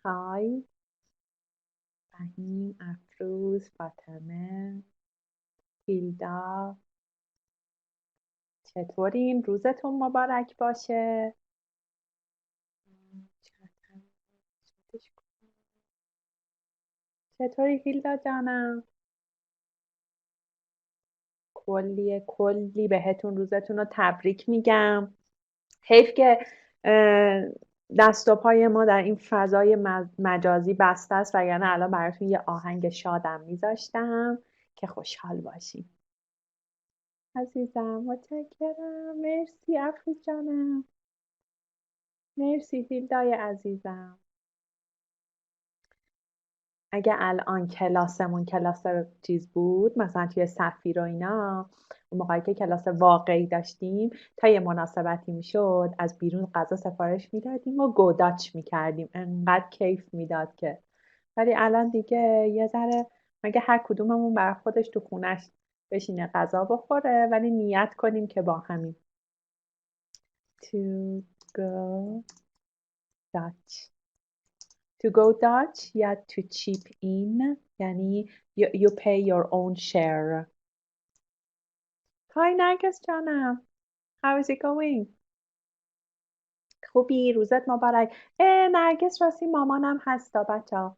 های فهیم، افروز، فاطمه، هیلدا، چطورین؟ روزتون مبارک باشه. چطوری هیلدا جانم؟ کلی بهتون روزتون رو تبریک میگم. حیف که دست و پای ما در این فضای مجازی بسته است، وگرنه الان براتون یه آهنگ شادم میذاشتم که خوشحال باشیم. عزیزم متشکرم. مرسی افروز جانم. مرسی هیلدای عزیزم. اگه الان کلاسمون کلاس چیز بود، مثلا توی سفیر و اینا، اون موقعی که کلاس واقعی داشتیم، تا یه مناسبتی میشد از بیرون غذا سفارش میدادیم و گوداچ میکردیم، انقدر کیف میداد که. ولی الان دیگه یه ذره مگه هر کدوممون بر خودش تو خونش بشینه غذا بخوره، ولی نیت کنیم که با همین to go Dutch. To go Dutch یا to chip in یعنی you pay your own share. Hi نرگس جانم. How is it going? خوبی؟ روزت مبارک. نرگس راستی مامانم هستا بچه ها.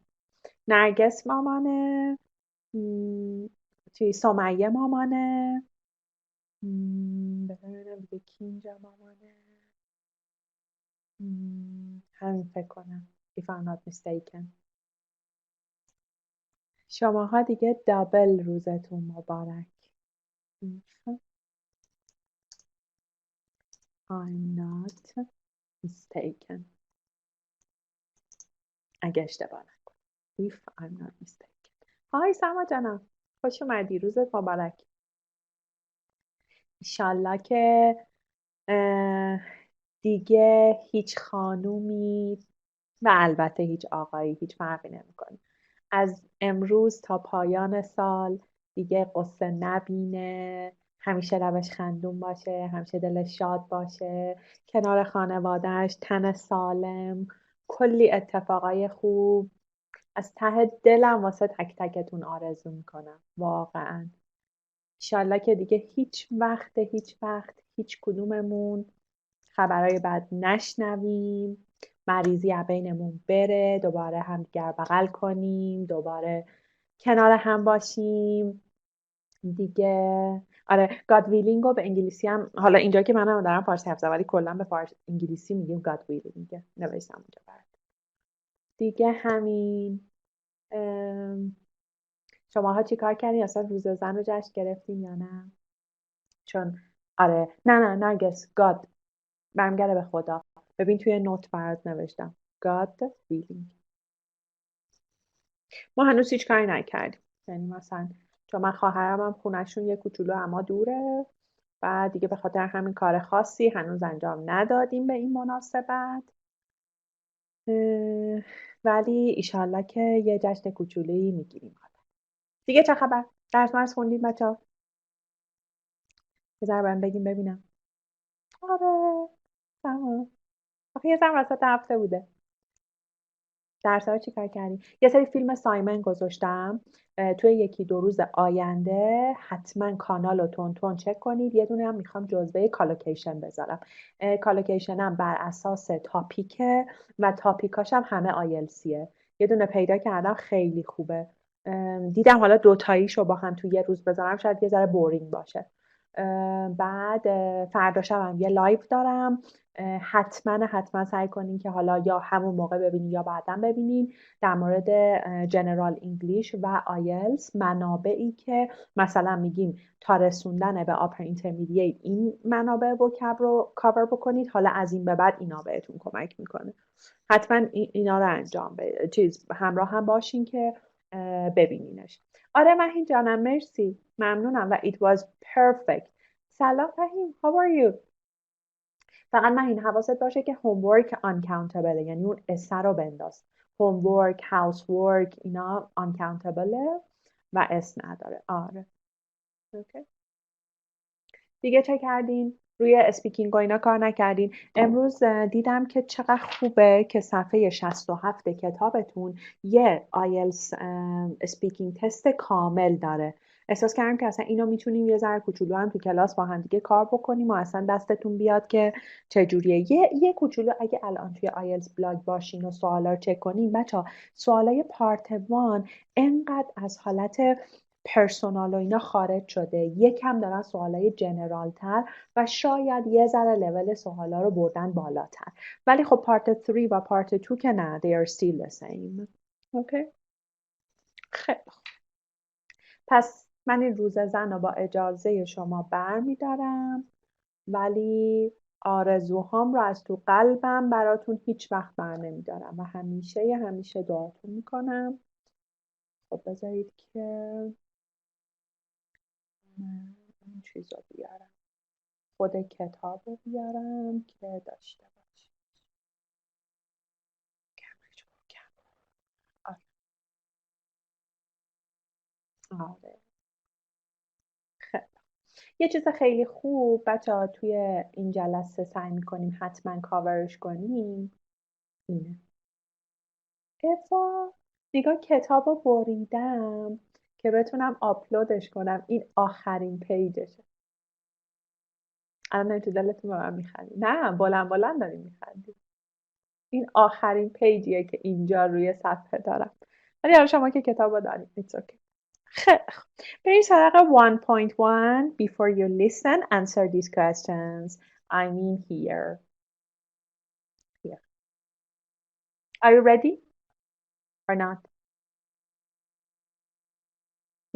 نرگس مامانه، چی سمیه مامانه، ببینم دیگه کی اینجا مامانه. همین فکر کنم if I'm not mistaken. شماها دیگه دابل روزتون مبارک. I'm not mistaken. اگه اشتباه نکنم. If I'm not mistaken. های سما جانم. خوش اومدی. روزت مبارک. انشالله که دیگه هیچ خانومی و البته هیچ آقایی هیچ فرقی نمیکنه از امروز تا پایان سال دیگه قصه نبینه، همیشه لبش خندون باشه، همیشه دلش شاد باشه، کنار خانوادهش، تن سالم، کلی اتفاقای خوب. از ته دلم واسه تک تکتون آرزو میکنم واقعا. انشالله که دیگه هیچ وقت هیچ کدوممون خبرهای بد نشنویم، مریضی از بینمون بره، دوباره همدیگر بغل کنیم، دوباره کنار هم باشیم دیگه. آره گاد ویلینگ رو به انگلیسی هم، حالا اینجا که منم دارم فارسی حرف زدم ولی کلا به انگلیسی میگیم گاد ویلینگ، نوشتم اونجا برات دیگه. همین. شماها چی کار کردین؟ اصلا روز زن رو جشن گرفتین یا نه؟ چون آره نه نرگس گاد برمیگرده به خدا. ببین توی نوت برات نوشتم گاد ویلینگ. ما هنوز هیچ کاری نکردیم، یعنی مثلا چون من خواهرم هم خونشون یه کوچولو اما دوره و دیگه به خاطر همین کار خاصی هنوز انجام ندادیم به این مناسبت. ولی ایشالله که یه جشن کوچولویی میگیریم. دیگه چه خبر؟ درس مرس خوندین بچه ها؟ یه ذره برم بگیم ببینم. آره تمام. آخه یه ذره وسط هفته بوده. درس‌ها رو چیکار کردیم؟ یه سری فیلم سایمن گذاشتم توی یکی دو روز آینده حتما کانال رو تون چک کنید. یه دونه هم میخوام جزوه کالوکیشن بذارم. کالوکیشنم بر اساس تاپیکه و تاپیکاش هم همه آیلسیه. یه دونه پیدا کردم خیلی خوبه. دیدم حالا دوتاییشو با هم توی یه روز بذارم شاید یه ذره بورینگ باشه. بعد فردا شبم یه لایو دارم. حتما سعی کنین که حالا یا همون موقع ببینین یا بعدا ببینین، در مورد جنرال انگلیش و آیلتس، منابعی که مثلا میگیم تا رسوندن به آپر اینترمدییت این منابع وکب رو کاور بکنید، حالا از این به بعد اینا بهتون کمک میکنه. حتما اینا رو انجام همراه هم باشین که ببینینش. آره مهین جانم مرسی، ممنونم و it was perfect. سلام فهیم، how are you؟ فقط مهین حواست باشه که homework uncountable، یعنی اون اسه رو بنداز. homework، housework اینا uncountable و اس نداره. آره اوکی. دیگه چه کردین؟ روی اسپیکینگ و اینا کار نکردین. امروز دیدم که چقدر خوبه که صفحه 67 کتابتون یه آیلتس اسپیکینگ تست کامل داره. احساس کردم که اصلا اینو میتونیم یه ذره کوچولو هم تو کلاس با هم دیگه کار بکنیم و اصلا دستتون بیاد که چجوریه. یه کوچولو اگه الان توی آیلتس بلاگ باشین و سوالا رو چک کنین بچه‌ها، سوالای پارت 1 انقدر از حالت پرسونال و اینا خارج شده، یکم دارن سوالای جنرال تر و شاید یه ذره لول سوالا رو بردن بالاتر. ولی خب پارت 3 و پارت 2 که نه، they are still the same. اوکی؟ خیلی خوب. پس من این روز زن رو با اجازه شما برمیدارم، ولی آرزوهام رو از تو قلبم براتون هیچ وقت بر نمیدارم و همیشه دعاتون میکنم. خب بذارید که من این چیز رو بیارم، خود کتاب رو بیارم که داشته باشید. آره. خیلی. یه چیز خیلی خوب بچه‌ها توی این جلسه سعی میکنیم حتما کاورش کنیم اینه. افا نگاه کتاب رو بریدم که بتونم آپلودش کنم. این آخرین پیجشه. الان تو دلتون به من میخندی؟ نه، بلند داریم میخندی. این آخرین پیجیه که اینجا روی صفحه دارم. ولی حالا شما که کتاب رو دارید it's okay. خیلی خوب. بریم سراغ 1.1. Before you listen, answer these questions. I mean here. Are you ready or not?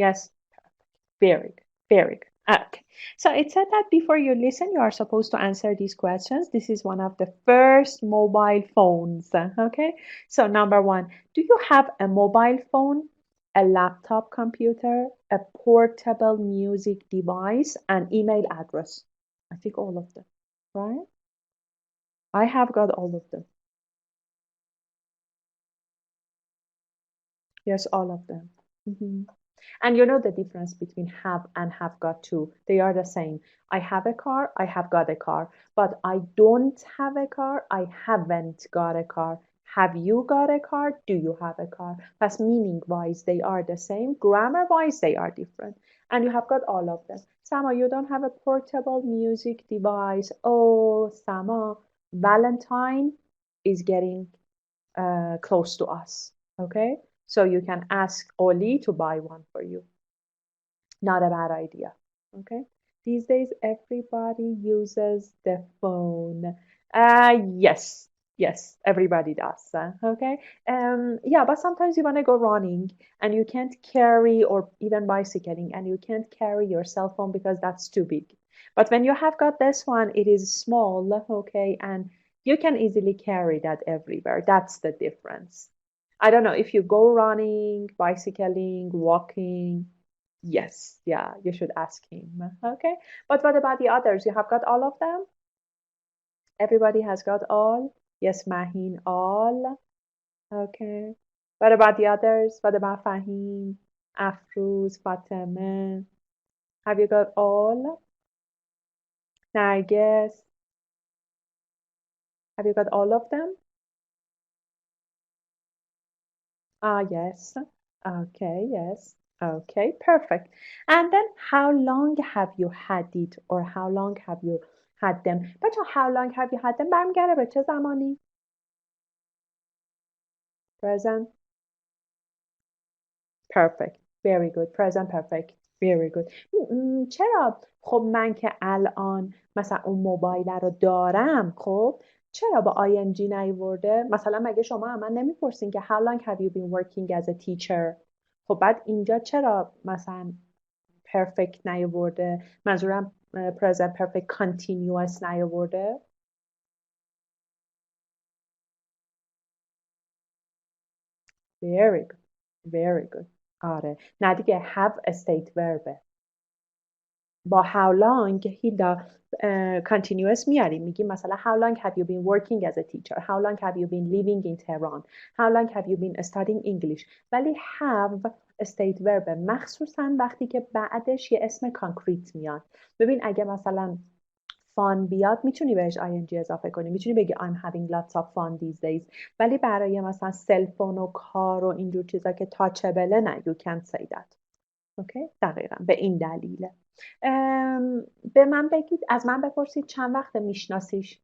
Yes. Very good. Very good. Okay. So it said that before you listen, you are supposed to answer these questions. This is one of the first mobile phones. Okay. So number 1, do you have a mobile phone, a laptop computer, a portable music device, an email address? I think all of them, right? I have got all of them. Yes, all of them. And you know the difference between have and have got to. They are the same. I have a car, I have got a car. But I don't have a car, I haven't got a car. Have you got a car? Do you have a car? That's meaning-wise, they are the same. Grammar-wise, they are different. And you have got all of them. Sama, you don't have a portable music device. Oh, Sama, Valentine is getting close to us. Okay? So you can ask Oli to buy one for you. Not a bad idea. Okay? These days, everybody uses the phone. Yes, everybody does. Okay? Yeah, but sometimes you want to go running and you can't carry, or even bicycling, and you can't carry your cell phone because that's too big. But when you have got this one, it is small, okay, and you can easily carry that everywhere. That's the difference. I don't know if you go running, bicycling, walking. Yes, yeah, you should ask him. Okay, but what about the others? You have got all of them? Everybody has got all? Yes, Mahin, all. Okay. What about the others? What about Fahim, Afruz, Fatemeh? Have you got all? Nargis? Have you got all of them? Yes. Okay, yes. Okay, perfect. And then how long have you had it, or how long have you had them? بچه how long have you had them برمیگرده به چه زمانی؟ Present. Perfect. Very good. Present perfect. Very good. چرا خب من که الان مثلا اون موبایل رو دارم، خب چرا با ing نیورده؟ مثلا مگه شما من نمیپرسین که how long have you been working as a teacher؟ خب بعد اینجا چرا مثلا perfect نیورده؟ منظورم present perfect continuous نیورده؟ Very good. Very good. آره. نه دیگه have a state verb. با how long هیلا continuous میاریم، میگیم مثلا how long have you been working as a teacher, how long have you been living in Tehran, how long have you been studying English. ولی have state verb مخصوصا وقتی که بعدش یه اسم کانکریت میاد. ببین اگه مثلا fun بیاد میتونی بهش ing اضافه کنی، میتونی بگی I'm having lots of fun these days. ولی برای مثلا سلفون و کار و اینجور چیزا که تاچبله نه you can't say that. اوکی دقیقا به این دلیله. به من بگید، از من بپرسید چند وقت میشناسیش؟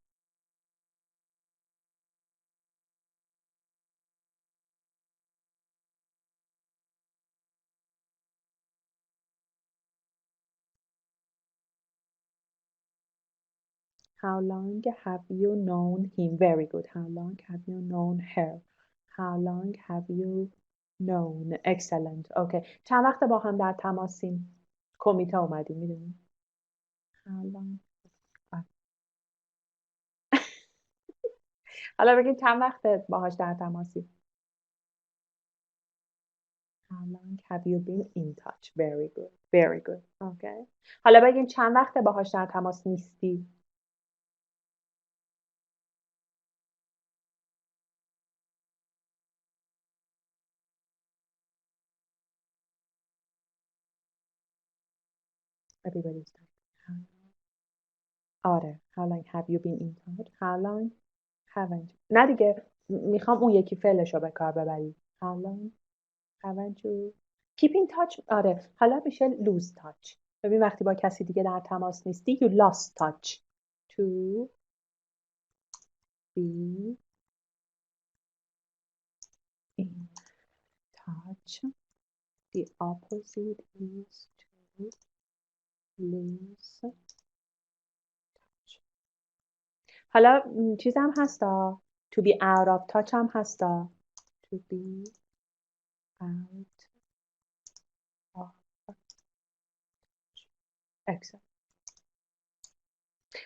How long have you known him? Very good. How long have you known her? How long have you known? Excellent. Okay. چند وقت با هم در تماسین؟ کمیته اومدیم میدونی؟ How long? حالا بگید چند وقت باهاش در تماسی؟ How long have you been in touch? Very good. Very good. Okay. حالا بگید چند وقت باهاش در تماس نیستی؟ Everybody's done. آره. How long have you been in touch? How long haven't you? نه دیگه میخوام اون یکی فعلش رو به کار ببری. How long haven't you keep in touch؟ آره. حالا میشه lose touch. ببین وقتی با کسی دیگه در تماس نیستی you lost touch. To be in touch. The opposite is to lose touch. حالا چیزم هستا. To be out of touch هم هستا. To be out of touch. Excellent.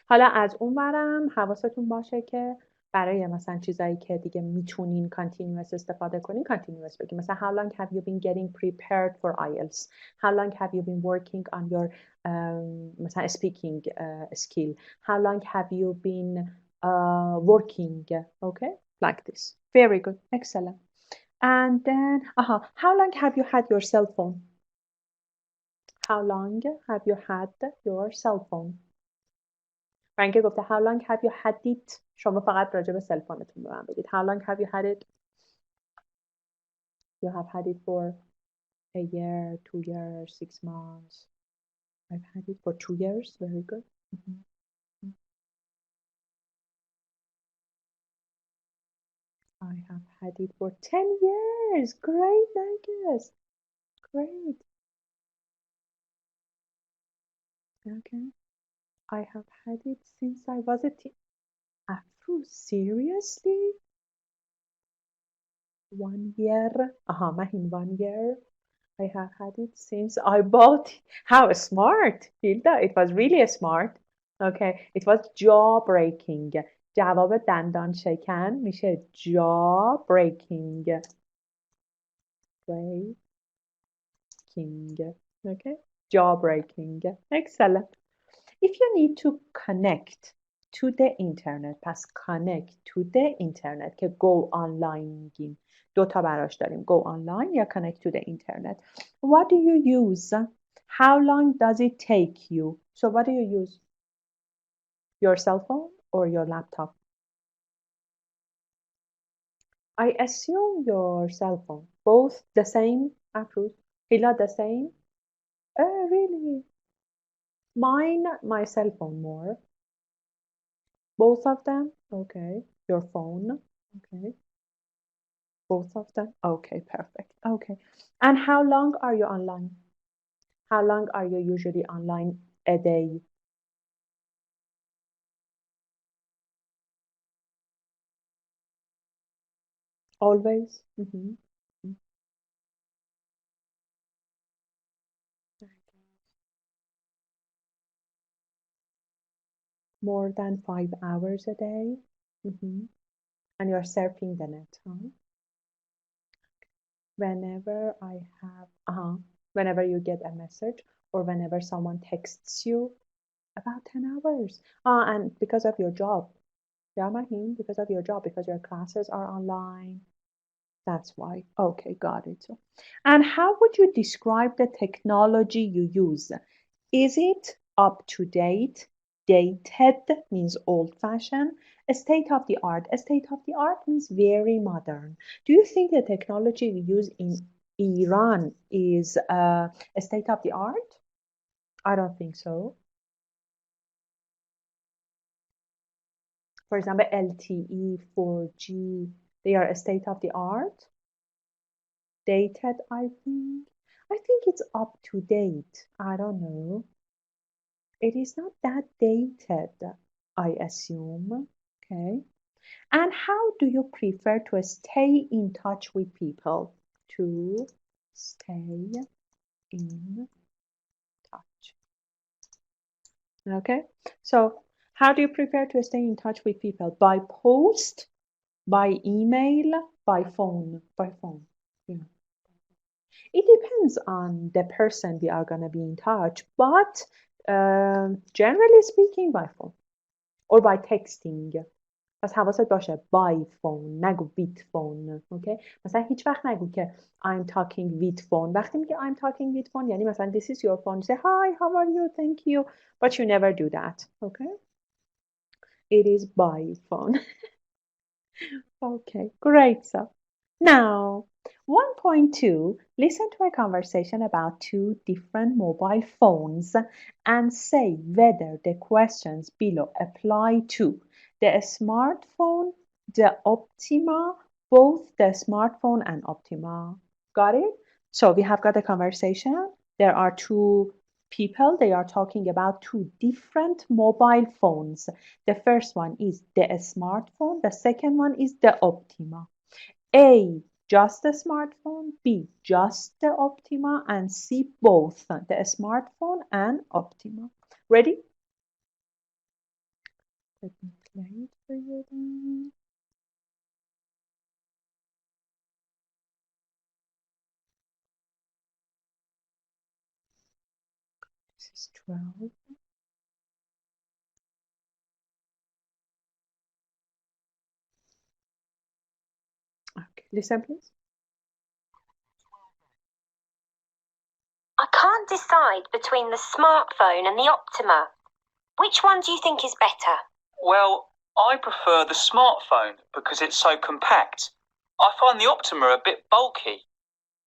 حالا از اون برم حواستون باشه که برای مثلا چیزایی که دیگه میتونین continuous استفاده کنین continuous بگیم. مثلا how long have you been getting prepared for IELTS? How long have you been working on your مثلا speaking skill? How long have you been working? Okay, like this. Very good, excellent. And then how long have you had your cell phone? How long have you had your cell phone? فرانکه گفته how long have you had it؟ شما فقط راجع به سلفونتون به من بگید. How long have you had it? You have had it for a year, 2 years, 6 months. I've had it for 2 years. Very good. I have had it for 10 years. Great, Marcus. Great. Okay. I have had it since I was a teen. Afro, seriously? 1 year? Mahin 1 year. I have had it since I bought it. How smart, Hilda. It was really smart. Okay. It was jaw breaking. جواب دندان شکن میشه jaw breaking. Breaking. Okay. Jaw breaking. Excellent. If you need to connect to the internet, پس connect to the internet که go online میگیم. دوتا براش داریم. Go online یا connect to the internet. What do you use? How long does it take you? So what do you use? Your cell phone or your laptop? I assume your cell phone. Both the same, Afruz? Hila the same? Really? Mine, my cell phone more. Both of them? Okay. Your phone? Okay. Both of them? Okay, perfect. Okay. And how long are you online? How long are you usually online a day? Always? More than 5 hours a day? And you're surfing the net, huh? Whenever I have, whenever you get a message or whenever someone texts you, about 10 hours. And because of your job. Yeah, Mahim, because of your job, because your classes are online. That's why. Okay, got it. And how would you describe the technology you use? Is it up to date? Dated means old-fashioned. State of the art. State of the art means very modern. Do you think the technology we use in Iran is a state of the art? I don't think so. For example, LTE, 4G, they are a state of the art. Dated, I think. I think it's up to date. I don't know. It is not that dated, I assume. Okay. And how do you prefer to stay in touch with people? To stay in touch. Okay. So how do you prefer to stay in touch with people? By post, by email, by phone? By phone. Yeah. It depends on the person we are going to be in touch, but generally speaking by phone or by texting. پس حواست باشه by phone نگو with phone. okay? مثلا هیچ وقت نگو که I'm talking with phone. وقتی میگه I'm talking with phone یعنی مثلا this is your phone. You say hi, how are you, thank you, but you never do that. Okay? It is by phone. Okay, great. So now 1.2, listen to a conversation about two different mobile phones and say whether the questions below apply to the smartphone, the Optima, both the smartphone and Optima. Got it? So we have got a conversation. There are two people. They are talking about two different mobile phones. The first one is the smartphone. The second one is the Optima. A, just the smartphone. B, just the Optima. And C, both the smartphone and Optima. Ready? Let me play it for you then. This is 12. Okay, listen please. I can't decide between the smartphone and the Optima. Which one do you think is better? Well, I prefer the smartphone because it's so compact. I find the Optima a bit bulky.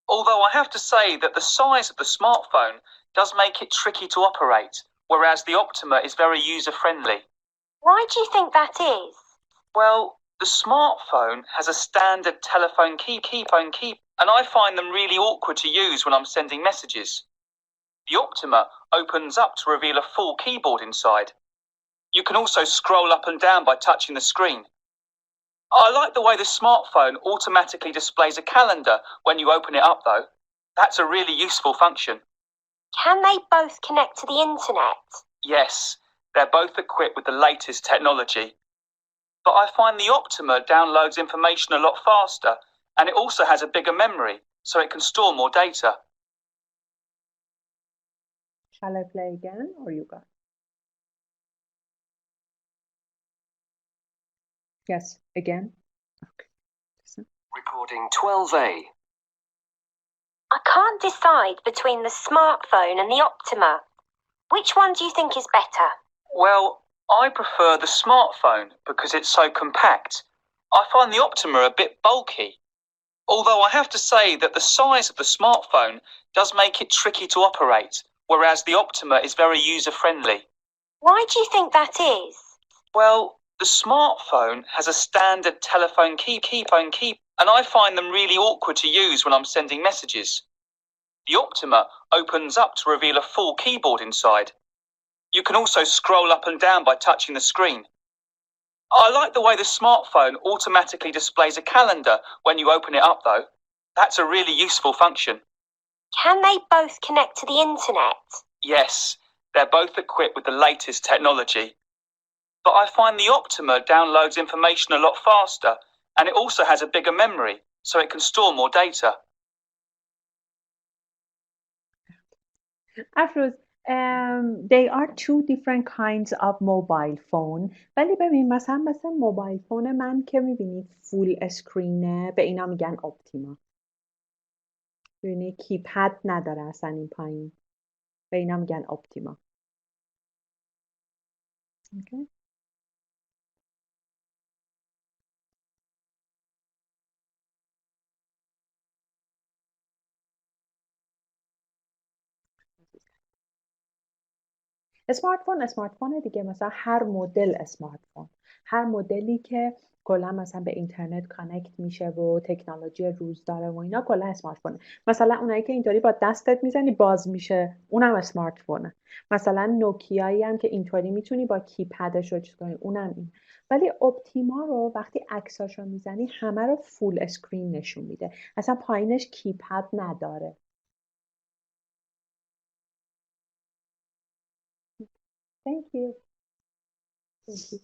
Although I have to say that the size of the smartphone does make it tricky to operate, whereas the Optima is very user-friendly. Why do you think that is? Well, the smartphone has a standard telephone key, and I find them really awkward to use when I'm sending messages. The Optima opens up to reveal a full keyboard inside. You can also scroll up and down by touching the screen. I like the way the smartphone automatically displays a calendar when you open it up, though. That's a really useful function. Can they both connect to the internet? Yes, they're both equipped with the latest technology. But I find the Optima downloads information a lot faster, and it also has a bigger memory, so it can store more data. Shall I play again or you got? Yes, again. Okay. Listen. Recording 12A. I can't decide between the smartphone and the Optima. Which one do you think is better? Well, I prefer the smartphone because it's so compact. I find the Optima a bit bulky. Although I have to say that the size of the smartphone does make it tricky to operate, whereas the Optima is very user-friendly. Why do you think that is? Well, the smartphone has a standard telephone key, and I find them really awkward to use when I'm sending messages. The Optima opens up to reveal a full keyboard inside. You can also scroll up and down by touching the screen. I like the way the smartphone automatically displays a calendar when you open it up, though. That's a really useful function. Can they both connect to the internet? Yes, they're both equipped with the latest technology. But I find the Optima downloads information a lot faster, and it also has a bigger memory, so it can store more data. Afroz, they are two different kinds of mobile phone. ولی ببین مثلا موبایل فون من که میبینی فول اسکرینه به اینا میگن اپتیما. ببینی کیپد نداره اصلا این پایین. به اینا میگن اپتیما. Okay. اسمارت فون دیگه، مثلا هر مدل اسمارت فون، هر مدلی که کلا مثلا به اینترنت کانکت میشه و تکنولوژی روز داره و اینا کلا اسمارت فونه. مثلا اونایی که اینطوری با دستت میزنی باز میشه، اونم اسمارت فونه. مثلا نوکیایی هم که اینطوری میتونی با کیپدش رو چیز کنی، اونم این. ولی اپتیما رو وقتی عکساشو میزنی همه رو فول اسکرین نشون میده، اصلا پایینش کیپد نداره. Thank you. Thank you.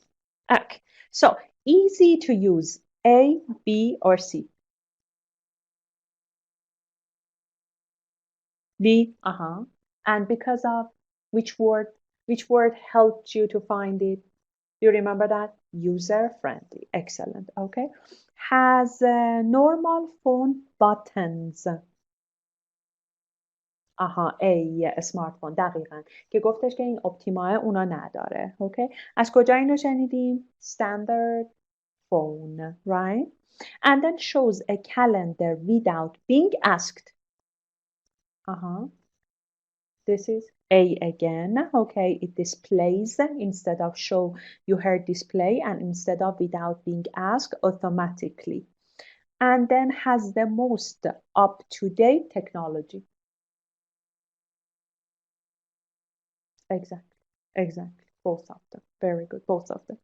Okay, so easy to use, A, B, or C? B, And because of which word? Which word helped you to find it? You remember that? User friendly. Excellent. Okay. Has a normal phone buttons. A smartphone. دقیقاً که گفتش که این اپتیماه اونا نداره. Okay. از کجا اینو شنیدیم؟ Standard phone, right? And then shows a calendar without being asked. This is A again. Okay, it displays instead of show, you heard display, and instead of without being asked, automatically. And then has the most up-to-date technology. Exactly. Both of them. Very good, both of them.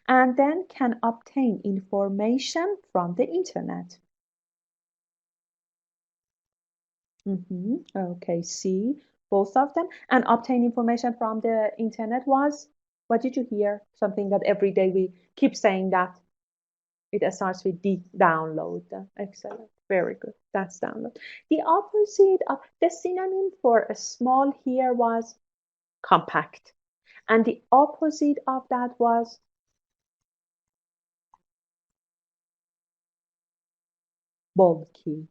And then can obtain information from the internet. Okay, C, both of them. And obtain information from the internet was, what did you hear? Something that every day we keep saying that. It starts with D, download. Excellent, very good. That's download. The opposite of, the synonym for a small here was compact. And the opposite of that was bulky.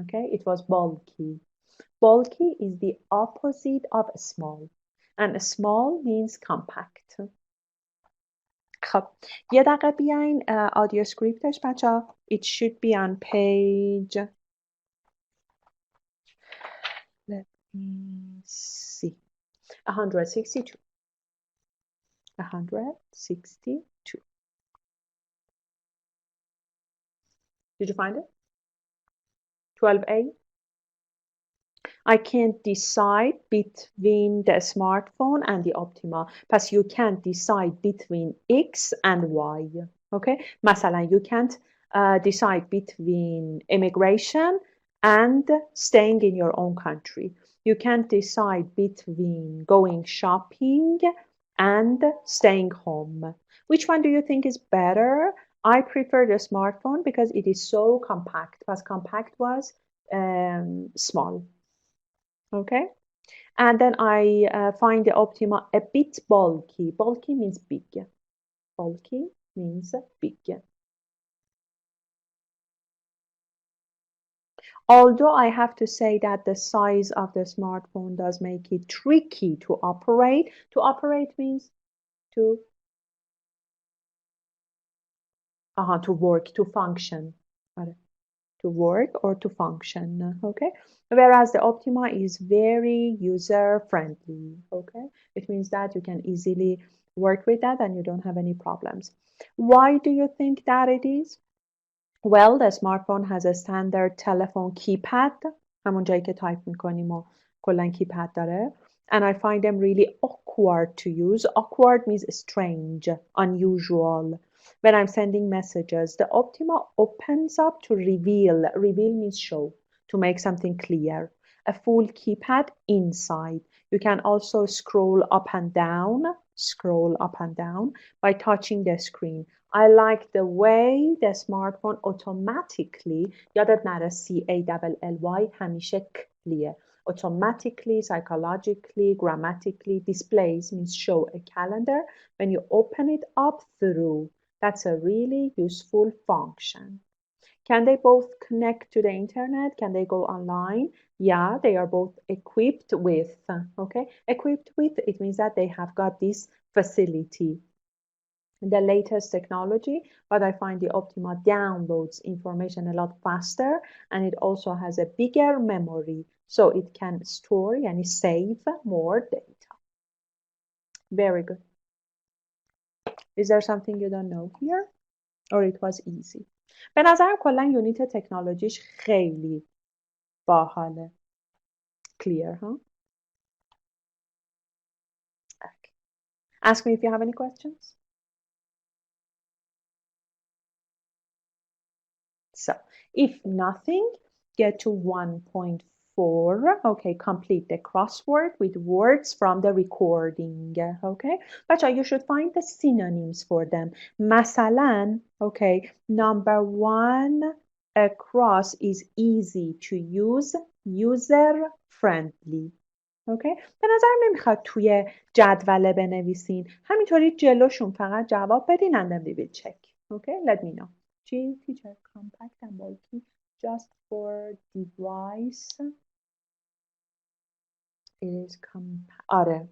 Okay, it was bulky. Bulky is the opposite of small. And small means compact. خب یه دقیقه بیاین آدیو سکریپتش بچه ها. It should be on page, let me see, 162. 162. Did you find it? 12A. I can't decide between the smartphone and the Optima. پس you can't decide between X and Y. Okay? مثلا you can't decide between immigration and staying in your own country. You can't decide between going shopping and staying home. Which one do you think is better? I prefer the smartphone because it is so compact. Because compact was small. Okay, and then I find the Optima a bit bulky. Bulky means big. Bulky means big. Although I have to say that the size of the smartphone does make it tricky to operate. To operate means to work, to function. To work or to function, okay? Whereas the Optima is very user-friendly, okay? It means that you can easily work with that and you don't have any problems. Why do you think that it is? Well, the smartphone has a standard telephone keypad. همون جایی که تایپ میکنیم و کلا کیپد داره. And I find them really awkward to use. Awkward means strange, unusual. When I'm sending messages, the Optima opens up to reveal. Reveal means show, to make something clear. A full keypad inside. You can also scroll up and down by touching the screen. I like the way the smartphone automatically, یادت نره CALLY همیشه کلیه. Automatically, psychologically, grammatically displays means show a calendar when you open it up through. That's a really useful function. Can they both connect to the internet? Can they go online? Yeah, they are both equipped with, okay? Equipped with, it means that they have got this facility, the latest technology, but I find the Optima downloads information a lot faster, and it also has a bigger memory, so it can store and save more data. Very good. Is there something you don't know here? Or it was easy? به نظرم کلا یونیت تکنولوژیش خیلی باحاله. Clear, huh? Okay. Ask me if you have any questions. So, if nothing, get to 1.4. Okay, complete the crossword with words from the recording. Okay, but you should find the synonyms for them. مثلا, okay, number 1, across is easy to use, user friendly. اوکی به نظرم نمیخواد توی جدوله بنویسین همینطوری جلوشون فقط جواب بدین and then we will check. Okay, let me know. Teacher, compact and bulky just for device. It is compact. آره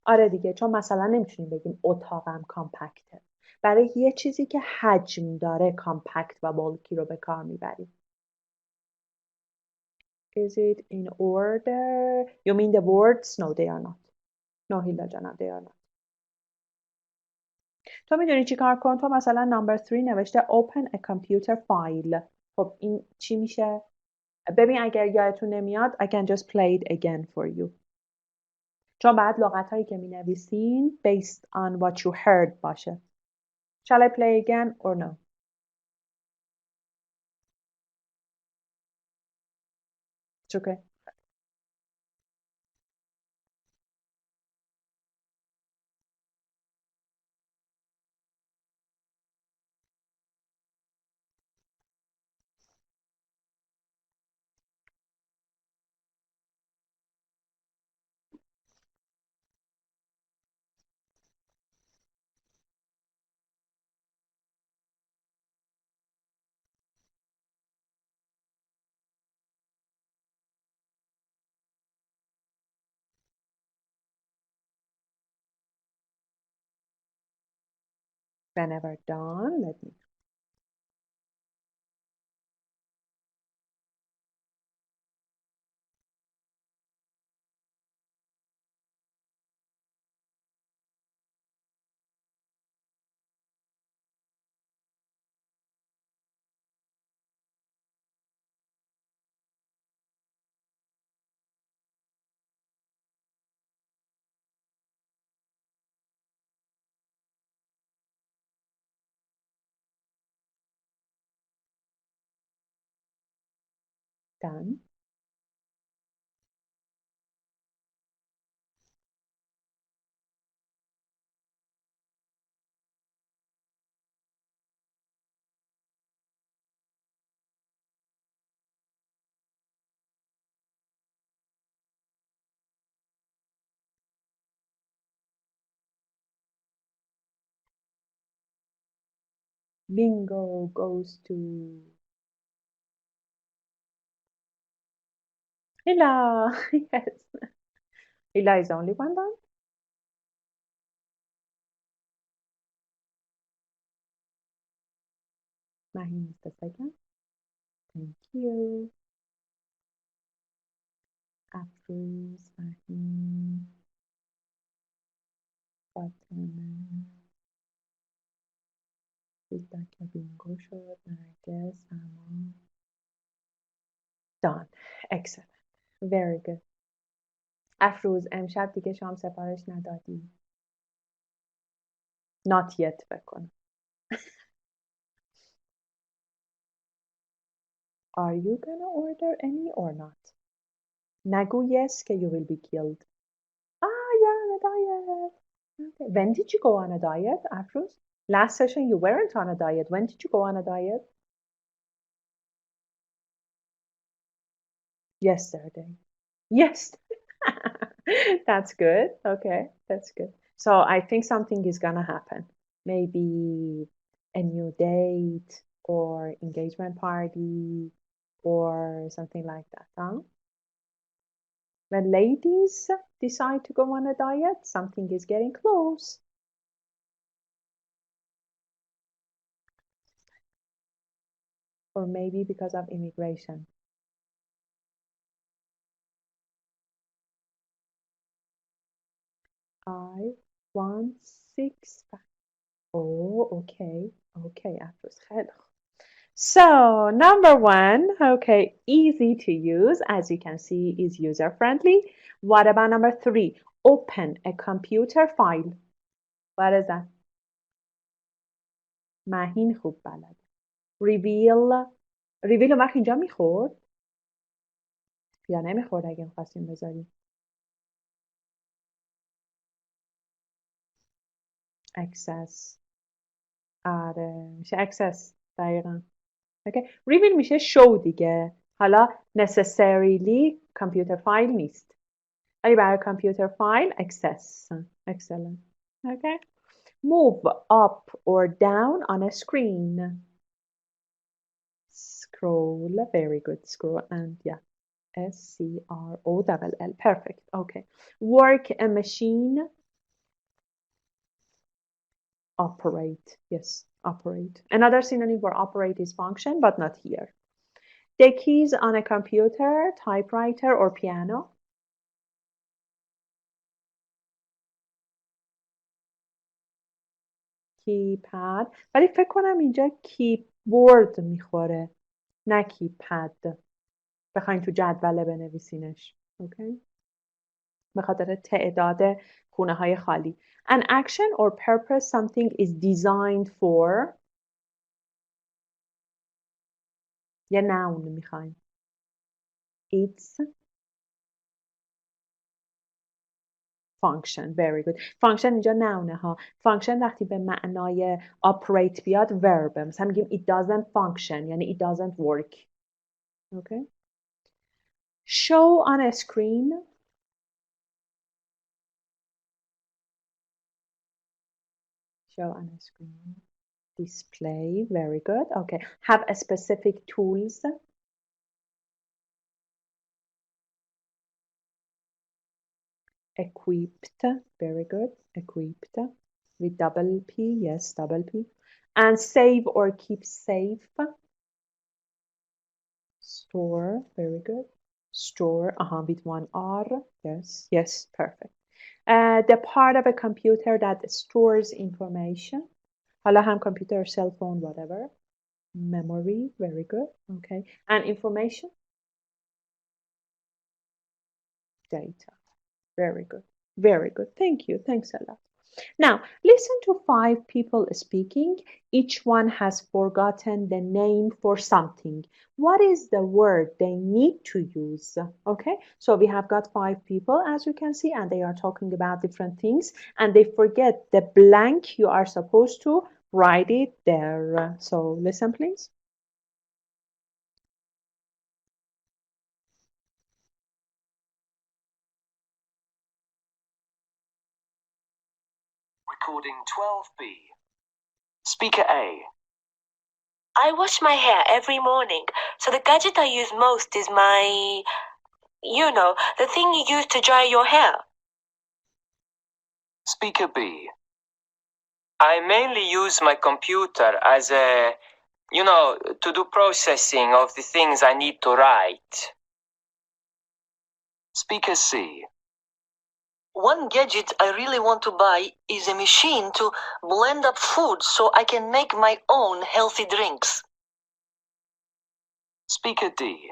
آره دیگه چون مثلا نمیتونیم بگیم اتاقم کامپکته. برای یه چیزی که حجم داره کامپکت و bulky رو به کار میبریم. Is it in order? You mean the words? No, they are not. No, Hila Jana, they are not. تو میدونی چی کار کن؟ تو مثلا number 3 نوشته open a computer file. خب این چی میشه؟ ببین اگر یادتون نمیاد I can just play it again for you. چون بعد لغت هایی که می نویسین based on what you heard باشه. Shall I play again or no? It's okay. Whenever done, let me. Done. Bingo goes to Hila. Yes. Hila is the only one done. Mahim is the second. Thank you. Afruz, Mahim, Fatima. Feedback که بینگو شد. نرگس، سما. Done. Excellent. Very good. افروز امشب دیگه شام سفارش ندادی؟ Not yet بکنم. Are you gonna order any or not? نگو yes که you will be killed. You're on a diet. Okay. When did you go on a diet, Afruz? Last session you weren't on a diet. When did you go on a diet? Yesterday. Yes. That's good. Okay, that's good. So I think something is gonna happen. Maybe a new date or engagement party or something like that, huh? When ladies decide to go on a diet, something is getting close. Or maybe because of immigration. I want 6 pack. Oh, okay. Okay, Afros. So, number 1, okay, easy to use, as you can see, is user-friendly. What about number 3? Open a computer file. What is that? مهین خوب بلد. Reveal اون وقت اینجا میخورد؟ یا نمیخورد اگه میخواستیم بذاریم؟ access. آره میشه access دقیقا. اوکی. reveal میشه show دیگه. حالا necessarily computer file نیست. ولی برای computer file access. Excellent. Okay. Move up or down on a screen. Scroll. Very good. Scroll and yeah. SCROLL. Perfect. Okay. Work a machine. Operate. Yes, operate. Another synonym for operate is function, but not here. The keys on a computer, typewriter, or piano. Keypad. ولی فکر کنم اینجا کیبورد میخوره. نه کیپد. بخواین تو جدوله بنویسینش. اوکی. به خاطر تعداد خونه های خالی. An action or purpose something is designed for. یه noun میخوایم. It's function. Very good. Function اینجا nounه ها. Function وقتی به معنای operate بیاد verb. مثلا میگیم it doesn't function یعنی it doesn't work. Okay. Show on a screen. Show on a screen. Display. Very good. Okay. Have a specific tools. Equipped. Very good. Equipped. With double P. Yes, double P. And save or keep safe. Store. Very good. Store. With one R. Yes. Yes. Perfect. The part of a computer that stores information. حالا هم computer, cell phone, whatever. Memory. Very good. Okay. And information. Data. Very good. Very good. Thank you. Thanks a lot. Now, listen to 5 people speaking. Each one has forgotten the name for something. What is the word they need to use? Okay, so we have got 5 people, as you can see, and they are talking about different things, and they forget the blank. You are supposed to write it there. So listen, please. Recording 12B. Speaker A. I wash my hair every morning, so the gadget I use most is my, the thing you use to dry your hair. Speaker B. I mainly use my computer as a, to do processing of the things I need to write. Speaker C. One gadget I really want to buy is a machine to blend up food so I can make my own healthy drinks. Speaker D.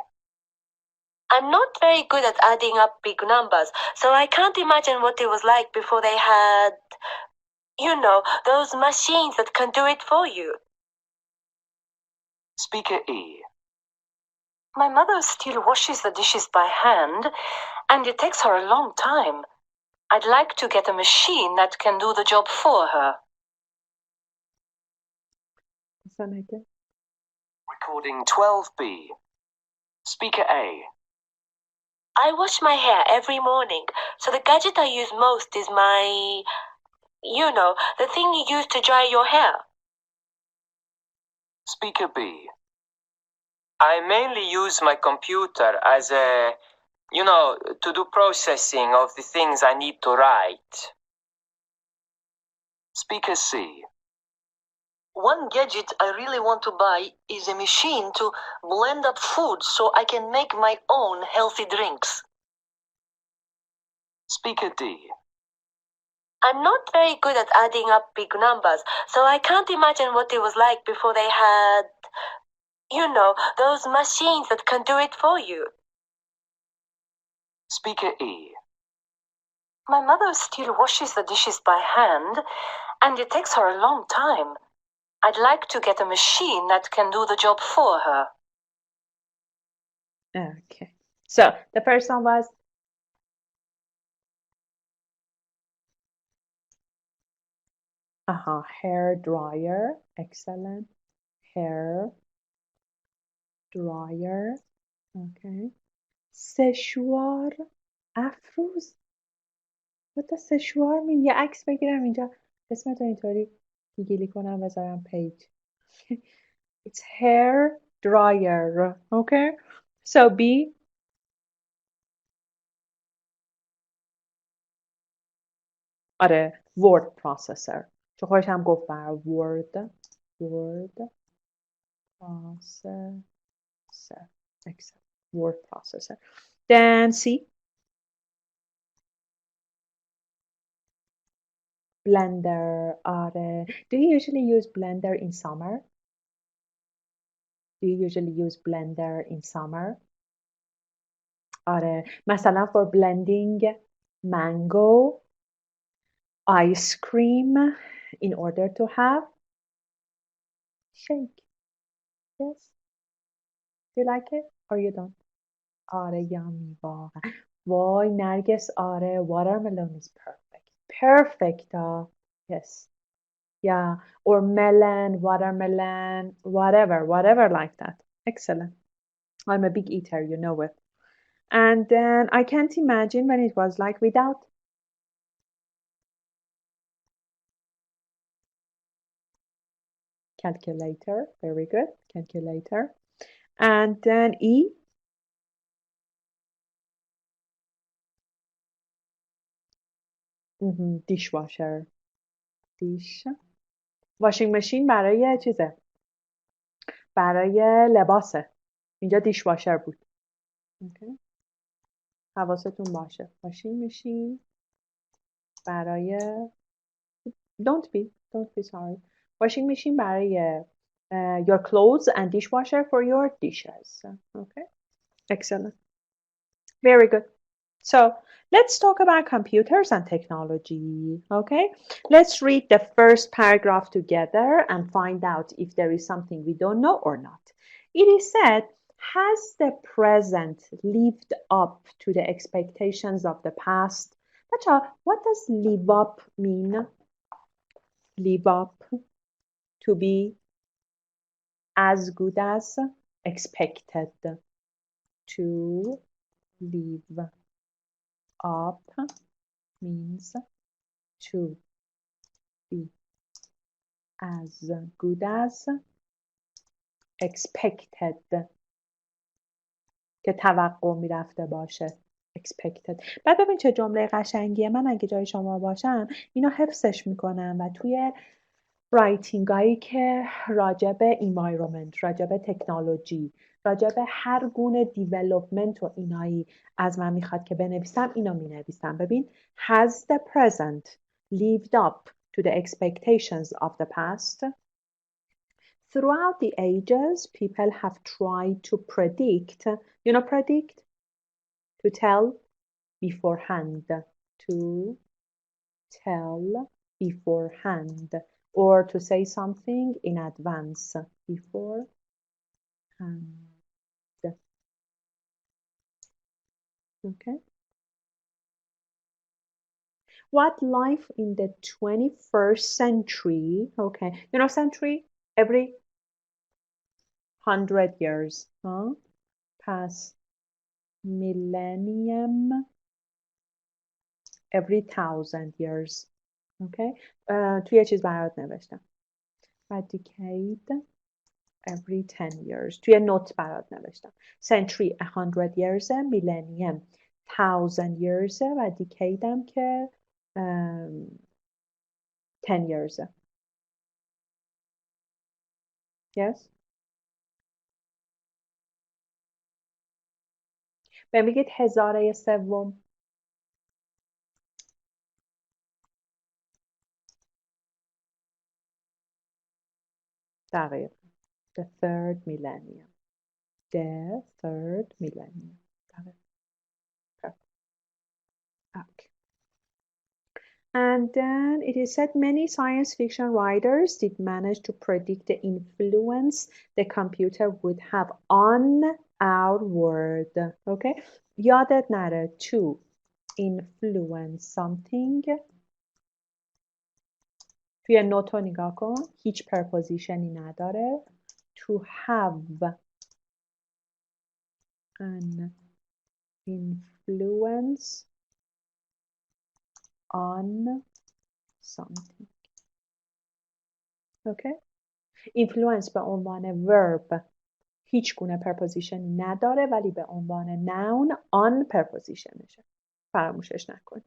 I'm not very good at adding up big numbers, so I can't imagine what it was like before they had, those machines that can do it for you. Speaker E. My mother still washes the dishes by hand, and it takes her a long time. I'd like to get a machine that can do the job for her. Recording 12B. Speaker A. I wash my hair every morning, so the gadget I use most is my, the thing you use to dry your hair. Speaker B. I mainly use my computer as a, You know, to do processing of the things I need to write. Speaker C. One gadget I really want to buy is a machine to blend up food so I can make my own healthy drinks. Speaker D. I'm not very good at adding up big numbers, so I can't imagine what it was like before they had, those machines that can do it for you. Speaker E. My mother still washes the dishes by hand, and it takes her a long time. I'd like to get a machine that can do the job for her. Okay. So the first one was hair dryer. Excellent. Hair dryer. Okay. سشوار افروز. What does سشوار mean? یه عکس بگیرم اینجا اسمتو اینطوری گیگلی کنم بذارم پیج. It's hair dryer. Okay. So B. آره word processor. چون خودش هم گفت بر word processor. Excellent. Word processor. Then C. Blender. آره. Do you usually use Blender in summer? Do you usually use Blender in summer? آره. مثلا for blending mango ice cream in order to have shake. Yes. Do you like it or you don't? آره yummy واقعا. وای نرگس آره watermelon is perfect. Perfect. Yes. Yeah. Or melon, watermelon, whatever like that. Excellent. I'm a big eater, you know it. And then I can't imagine when it was like without. Calculator. Very good. Calculator. And then E. Dishwasher. Dish. Washing machine برای چیزه. برای لباسه. اینجا دیشواشر بود. Okay. حواستون باشه. Washing machine برای Don't be sorry. Washing machine برای your clothes and dishwasher for your dishes. Okay. Excellent. Very good. So let's talk about computers and technology. Okay. Let's read the first paragraph together and find out if there is something we don't know or not. It is said, has the present lived up to the expectations of the past? What does live up mean? Live up. To be as good as expected. To live up means to be as good as expected. که توقع میرفته باشه. Expected. بعد ببین چه جمله قشنگیه. من اگه جای شما باشم اینو حفظش میکنم و توی رایتینگ هایی که راجع به environment، راجع به تکنولوژی، راجع به هر گونه دیولپمنت و اینایی از من میخواد که بنویسم اینو مینویسم. ببین has the present lived up to the expectations of the past? Throughout the ages, people have tried to predict, predict? To tell beforehand. To tell beforehand. Or to say something in advance. Beforehand. Okay. What life in the 21st century, okay, century, every 100 years, past millennium, every 1,000 years, okay. توی یه چیز برات نوشتم. A decade, every 10 years. توی نوت برات نوشتم. Century, 100 years, millennium, 1000 years و decade هم که 10 years. Yes. به میگید هزاره سوم. دقیقا. The third millennium. The third millennium. دقیقا. Okay. And then it is said many science fiction writers did manage to predict the influence the computer would have on our world. Okay? یادت نره to influence something. توی نوتو نگاه کن. هیچ prepositionی نداره. To have an influence on something. Okay? influence به عنوان verb هیچ گونه preposition نداره ولی به عنوان noun on prepositionشه. فراموشش نکن.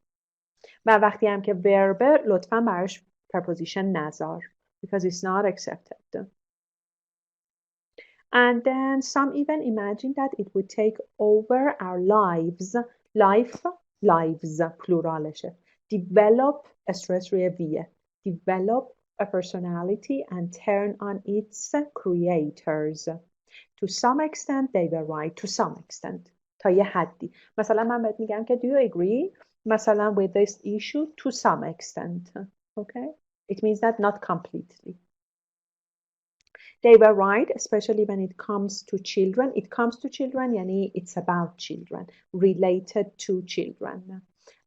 و وقتی هم که verb لطفاً براش preposition نذار because it's not accepted. And then some even imagine that it would take over our lives. lives pluralشه. develop stress روی ویه. develop a personality and turn on its creators. To some extent they were right. To some extent. تا یه حدی. مثلا من بهت میگم که do you agree مثلا with this issue to some extent. Okay? It means that not completely. They were right, especially when it comes to children. It comes to children, yani it's about children, related to children.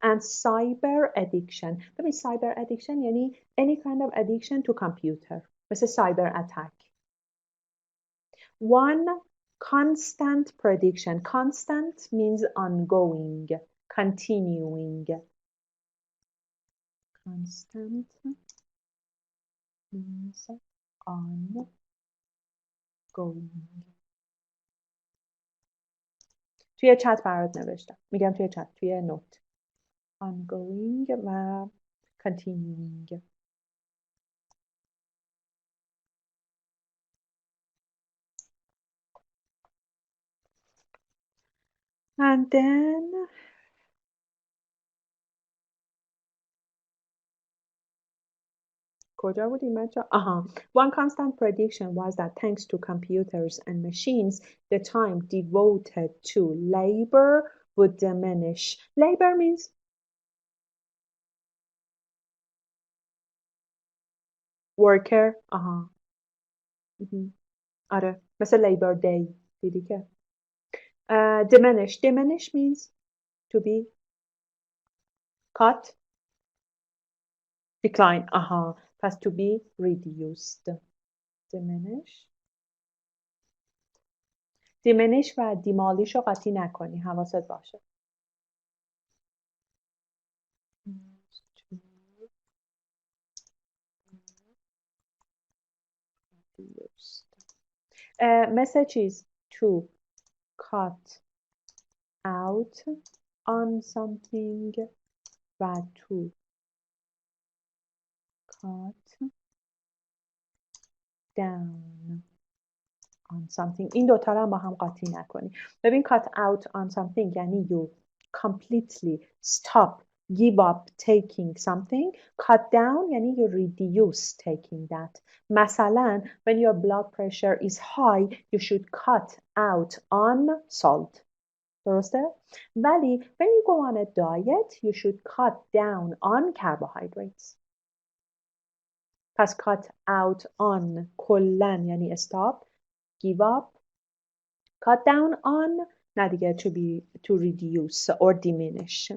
And cyber addiction. ببین cyber addiction yani any kind of addiction to computer. مثل cyber attack. One constant prediction. Constant means ongoing, continuing. Constant means ongoing. توی چت برات نوشتم. میگم توی چت، توی نوت. ongoing و continuing. And then کجا بودیم بچه؟ One constant prediction was that thanks to computers and machines, the time devoted to labor would diminish. Labor means worker. آره مثل labor day دیدی که diminish means to be cut, decline. پس to be reduced. diminish و demolish رو قاطی نکنی. حواست باشه. مثل چیز to cut out on something و to cut down on something. این دوتا رو با هم قاطی نکنی. ببین cut out on something یعنی you completely stop, give up taking something. cut down یعنی you reduce taking that. مثلا when your blood pressure is high you should cut out on salt. درسته؟ ولی when you go on a diet you should cut down on carbohydrates. پس cut out on کلن یعنی stop, give up, cut down on نه دیگه to reduce or diminish.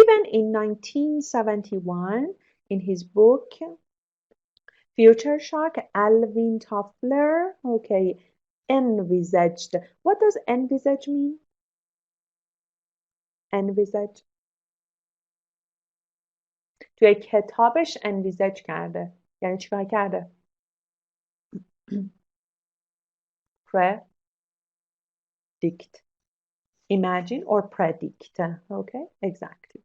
Even in 1971 in his book Future Shock, Alvin Toffler, envisaged. What does envisage mean? Envisage. توی کتابش envisage کرده. یعنی چیکار کرده؟ predict. imagine or predict. Okay, exactly.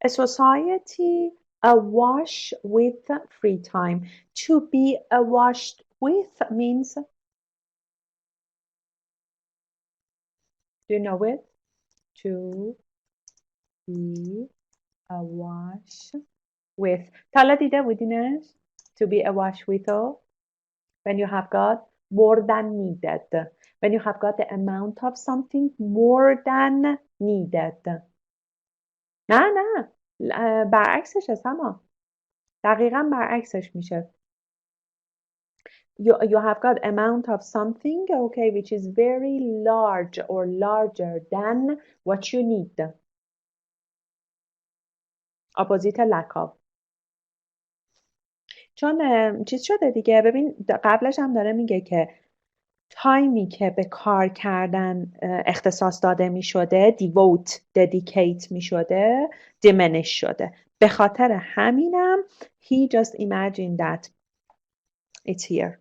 A society awash with free time. To be awash with means, do you know it? To be awash with. تا حالا دیده بودینش؟ To be awash with when you have got more than needed. When you have got the amount of something more than needed. نه برعکسش سما. دقیقا برعکسش میشه. You have got amount of something, okay, which is very large or larger than what you need. Opposite lack of. چون چیز شده دیگه، ببین قبلش هم داره میگه که تایمی که به کار کردن اختصاص داده می شده devote, dedicate می شده diminish شده. به خاطر همینم he just imagined that it's here.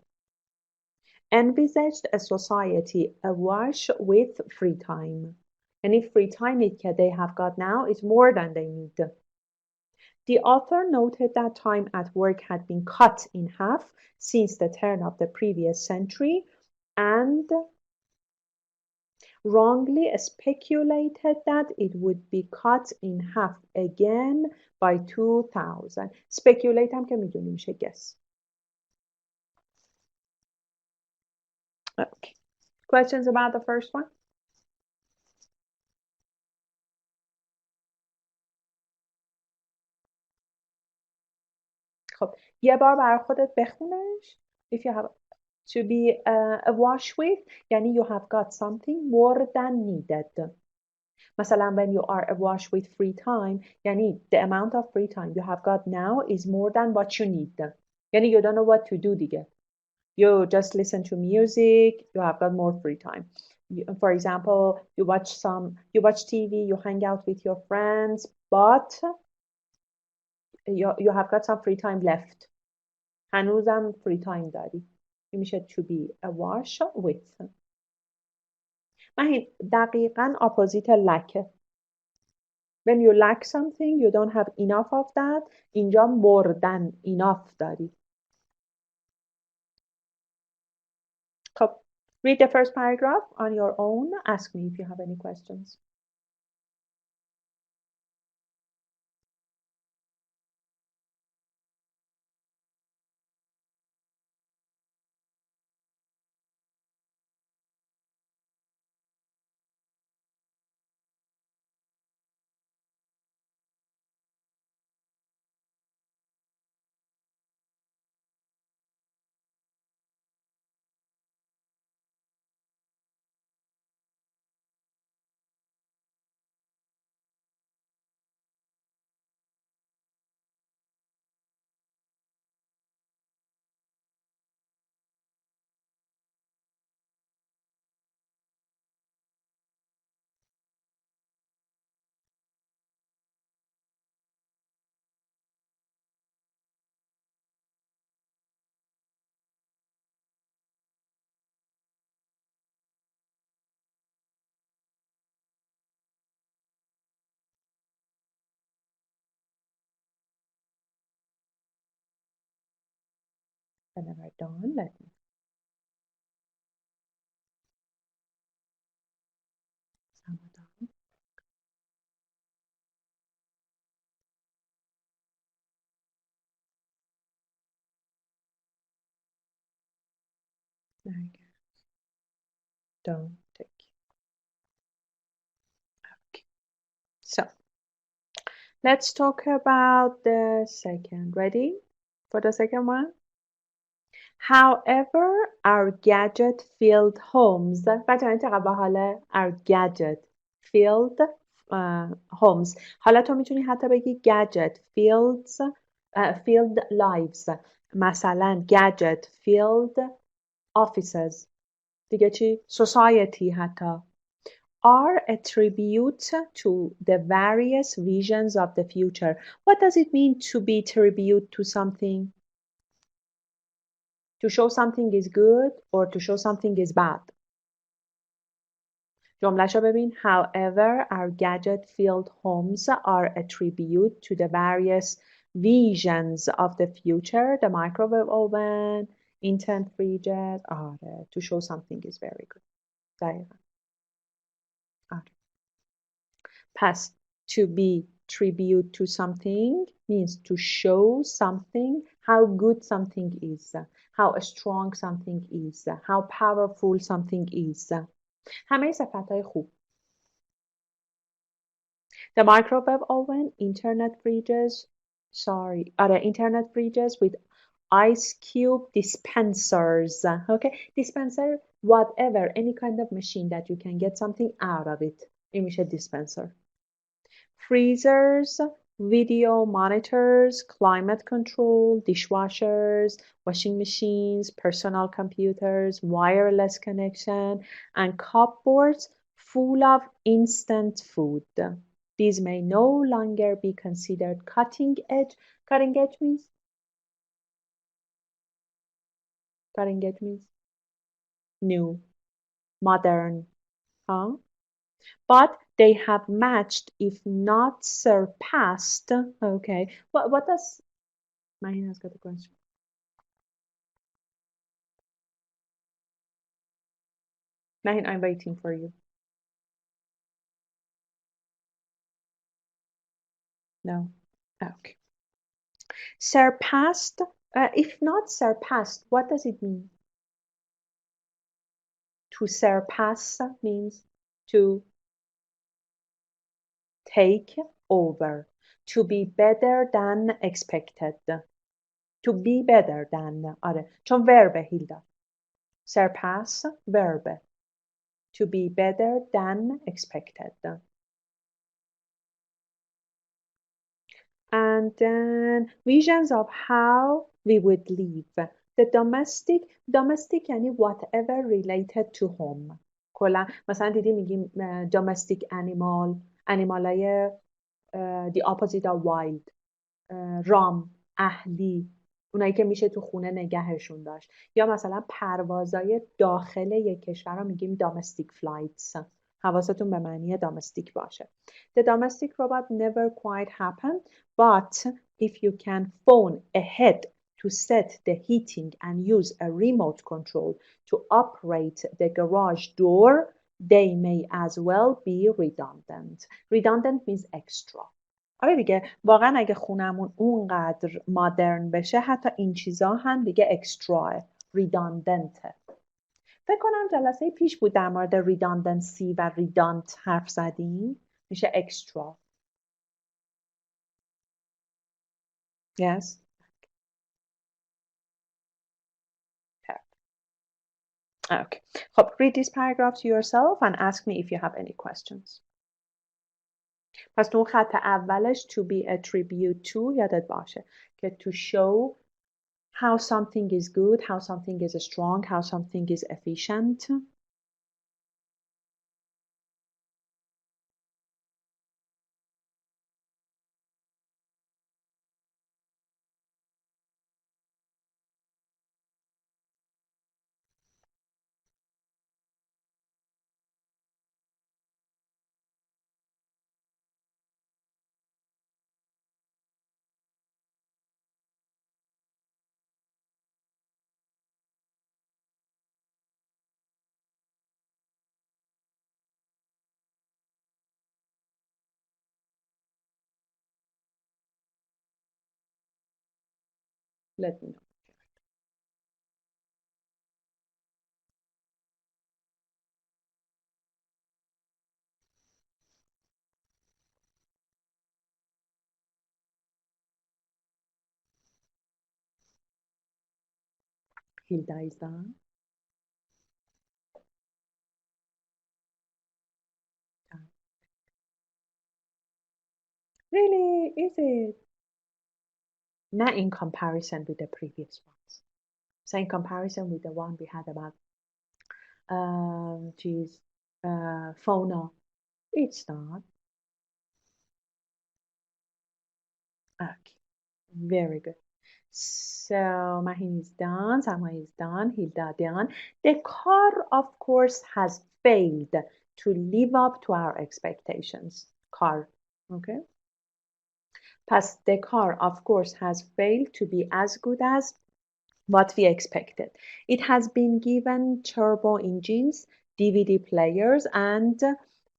Envisaged a society awash with free time. یعنی free time که they have got now is more than they need. The author noted that time at work had been cut in half since the turn of the previous century and wrongly speculated that it would be cut in half again by 2000. Speculate هم که میدونیم میشه guess. Okay. Questions about the first one? خب یه بار برای خودت بخونش. If you have to be awash with یعنی you have got something more than needed. مثلا when you are awash with free time یعنی the amount of free time you have got now is more than what you need. یعنی you don't know what to do دیگه. You just listen to music, you have got more free time. For example, you watch TV, you hang out with your friends, but you have got some free time left. هنوزم free time داری. این میشه to be awash with. دقیقاً opposite lack. When you lack something, you don't have enough of that. اینجا more than enough داری. خب read the first paragraph on your own. Ask me if you have any questions. Whenever done, let me. Don't take. Okay. So let's talk about the second. Ready for the second one? However, our gadget-filled homes. بچه‌ها این چقدر باحاله. Our gadget-filled homes. حالا تو میتونی حتی بگی filled lives. مثلا gadget-filled offices. دیگه چی؟ Society حتی. Are a tribute to the various visions of the future. What does it mean to be tribute to something? To show something is good or to show something is bad. جمله‌شو ببین. However, our gadget-filled homes are a tribute to the various visions of the future. The microwave oven, instant fridges. آره. To show something is very good. دقیقا. آره. پس to be tribute to something means to show something, how good something is, how strong something is, how powerful something is. همه صفتهای خوب. The microwave oven, internet fridges with ice cube dispensers. Okay, dispenser, whatever, any kind of machine that you can get something out of it. این میشه dispenser. Freezers, video monitors, climate control, dishwashers, washing machines, personal computers, wireless connection, and cupboards full of instant food. These may no longer be considered cutting edge. Cutting edge means new, modern, huh? But they have matched, if not surpassed. Okay, what does Mahina's got a question? Mahin, I'm waiting for you. No. Okay. Surpassed. If not surpassed, what does it mean? To surpass means to take over, to be better than expected. To be better than. آره. چون verb هیلدا. Surpass verb. To be better than expected. And then visions of how we would live. The domestic یعنی whatever related to home. کلا مثلا دیدی میگیم domestic animalای the opposite of wild. رام، اهلی، اونایی که میشه تو خونه نگهشون داشت. یا مثلا پروازای داخل یک کشور رو میگیم domestic flights. حواستون به معنی domestic باشه. The domestic robot never quite happened, but if you can phone ahead to set the heating and use a remote control to operate the garage door, they may as well be redundant. Redundant means extra. آره دیگه واقعا اگه خونمون اونقدر مادرن بشه حتی این چیزا هم دیگه اکستراه، ریداندنته. فکر کنم جلسه پیش بود در مورد ریداندنسی و ریدانت حرف زدیم. میشه اکسترا. Yes. Okay. خب read this paragraph to yourself and ask me if you have any questions. پس تو اون خط اولش to be a tribute to یادت باشه که to show how something is good, how something is strong, how something is efficient. Let me know. Hilda is done. Really? Is it? Not in comparison with the previous ones. So in comparison with the one we had about fauna, it's not. Okay, very good. So Mahin is done, Sama is done, Hilda done. The car, of course, has failed to live up to our expectations. Car. Okay. Past the car, of course, has failed to be as good as what we expected. It has been given turbo engines, DVD players, and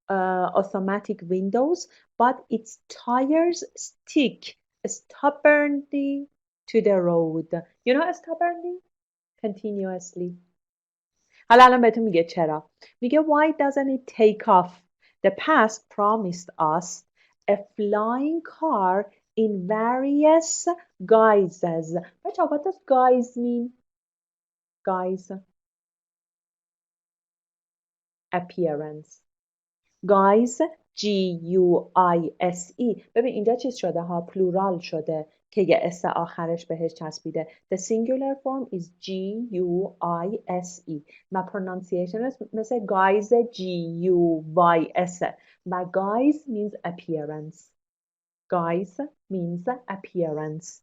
automatic windows, but its tires stick stubbornly to the road. You know stubbornly? Continuously. حالا الان بهتون میگه چرا. میگه why doesn't it take off? The past promised us a flying car in various guises. What does guise mean? Guise. Appearance. Guise. G-U-I-S-E. ببین اینجا چیز شده ها، پلورال شده که یه اس آخرش بهش چسبیده. The singular form is G-U-I-S-E و pronunciation مثل guise G-U-Y-S و guise means appearance. Guise means appearance.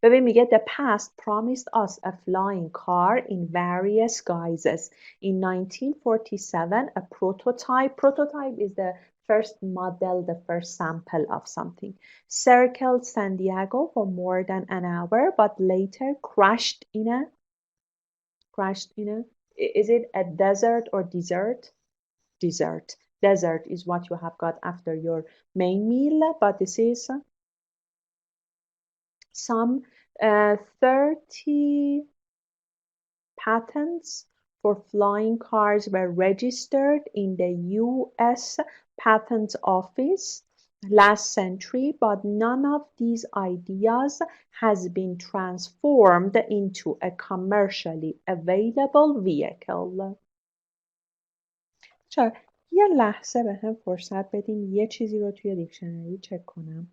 ببین میگه the past promised us a flying car in various guises. In 1947, a prototype is the first model, the first sample of something, circled San Diego for more than an hour, but later crashed in a, is it a desert or desert? Desert. Desert is what you have got after your main meal, but this is some 30 patents for flying cars were registered in the US Patent Office last century, but none of these ideas has been transformed into a commercially available vehicle. چرا یه لحظه به هم فرصت بدین یه چیزی رو توی دیکشنری چک کنم.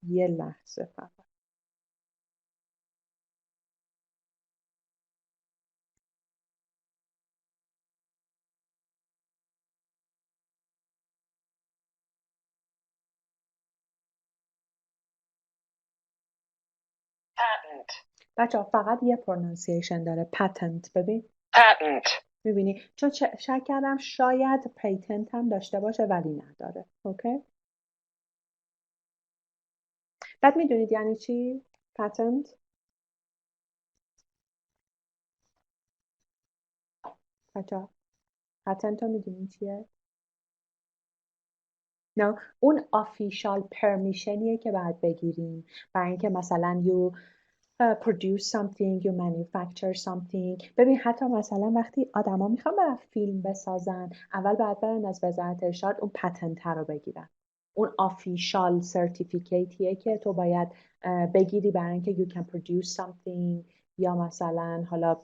یه لحظه فقط. Patent. بچه ها فقط یه پرونانسیشن داره. patent. ببین Patent. میبینی چون شک کردم شاید پیتنت هم داشته باشه ولی نداره. اوکی. بعد میدونید یعنی چی؟ patent. بچه ها patent رو میدونید چیه؟ نه اون آفیشال پرمیشنیه که باید بگیریم برای اینکه مثلا you produce something, you manufacture something. ببین حتی مثلا وقتی آدما میخوان برای فیلم بسازن اول باید برن از وزارت ارشاد اون پتنت رو بگیرن. اون آفیشال سرتیفیکیتیه که تو باید بگیری برای اینکه you can produce something یا مثلا حالا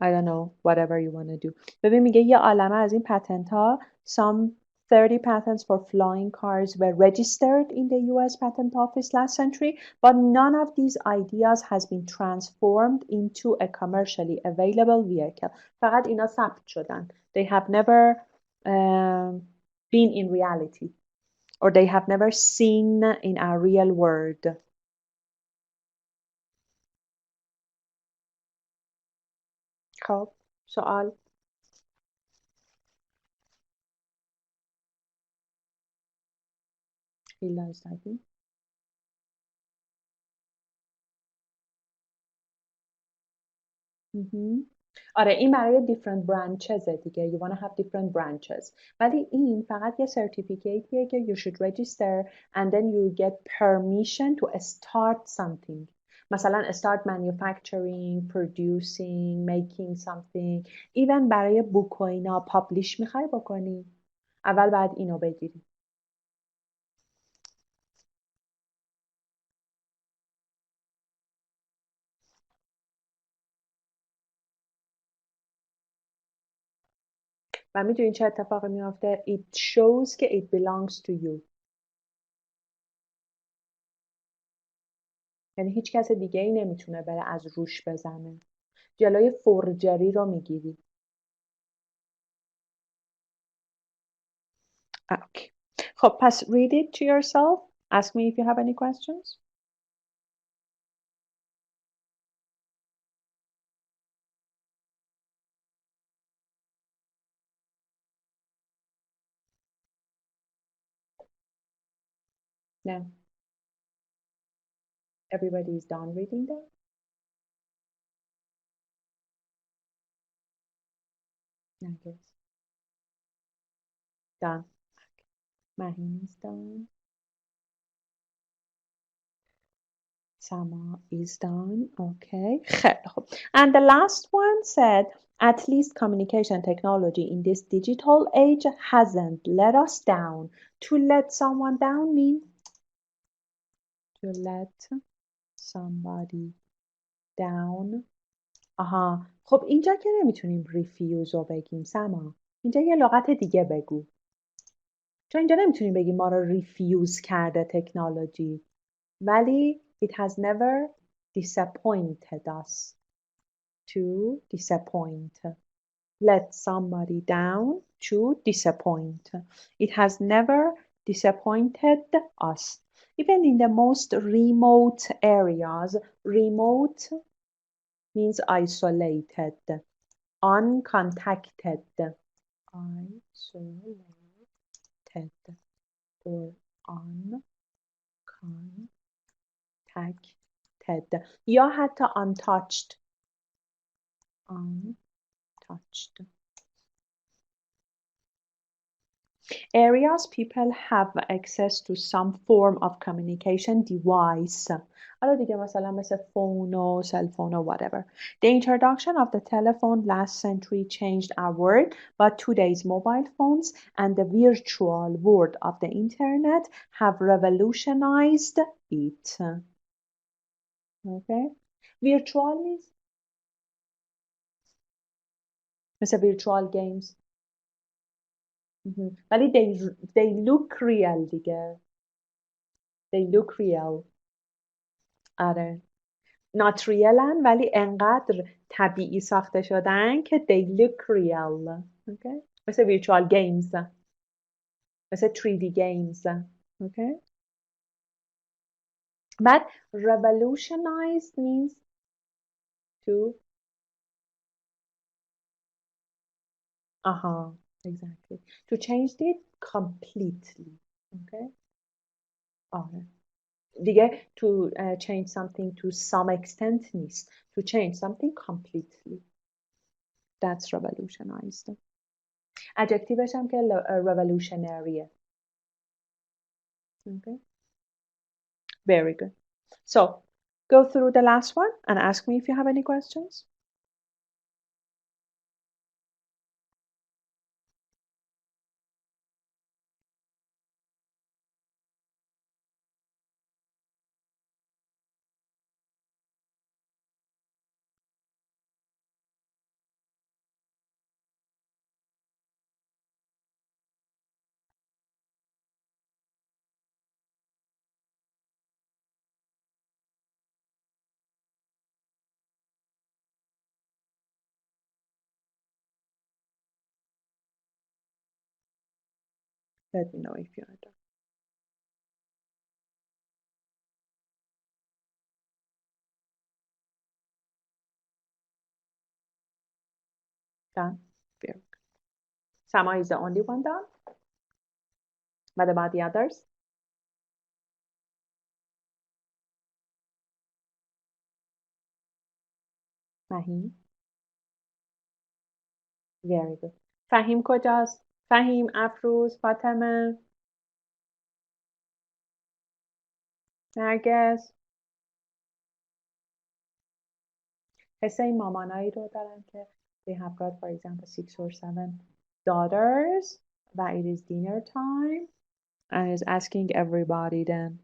I don't know whatever you want to do. ببین میگه یه عالمه از این پتنت ها some 30 patents for flying cars were registered in the US Patent Office last century, but none of these ideas has been transformed into a commercially available vehicle. فقط اینا ثبت شدن. They have never been in reality, or they have never seen in a real world. خب سوال. Hilda is typing. آره این برای different branches دیگه. You wanna have different branches. ولی این فقط یه certificateیه که you should register and then you get permission to start something. مثلا start manufacturing, producing, making something. even برای بوک و اینا publish میخوای بکنی اول باید اینو بگیری. و میدونین چه اتفاقی میافته؟ It shows که it belongs to you. یعنی هیچ کس دیگه ای نمیتونه بره از روش بزنه. جلوی فورجری رو میگیری. Okay. خب پس read it to yourself. Ask me if you have any questions. No. Everybody is done reading them? I guess. Done. Mahim is done. Sama is done. Okay. خیلی خوب. And the last one said, at least communication technology in this digital age hasn't let us down. To let someone down means to let somebody down. آها. خب اینجا که نمیتونیم refuse رو بگیم سما. اینجا یه لغت دیگه بگو. چون اینجا نمیتونیم بگیم ما رو refuse کرده تکنولوژی. ولی it has never disappointed us. To disappoint. Let somebody down. To disappoint. It has never disappointed us. Even in the most remote areas, remote means isolated, uncontacted, isolated, or uncontacted, یا حتی untouched, untouched. Areas people have access to some form of communication device. حالا دیگه مثلا مثل phone و cell phone و whatever. The introduction of the telephone last century changed our world, but today's mobile phones and the virtual world of the internet have revolutionized it. Okay? Virtual means مثل virtual games. ولی they look real دیگه. They look real. آره. Not real ولی انقدر طبیعی ساخته شدن که they look real. Okay? مثل virtual games. مثل 3D games. Okay? But revolutionized means to exactly. To change it completely. Okay? آره. دیگه to change something to some extent نیست. To change something completely. That's revolutionized. Adjectiveش هم که revolutionaryه. Okay. Very good. So, go through the last one and ask me if you have any questions. Let me know if you are done. Done? Very good. Sama is the only one done. What about the others? Fahim? Very good. Fahim کجاست؟ Fahim, افروز، فاطمه، نرگس. حسه این مامانایی رو دارن که they have got for example 6 or 7 daughters that it is dinner time and is asking everybody then.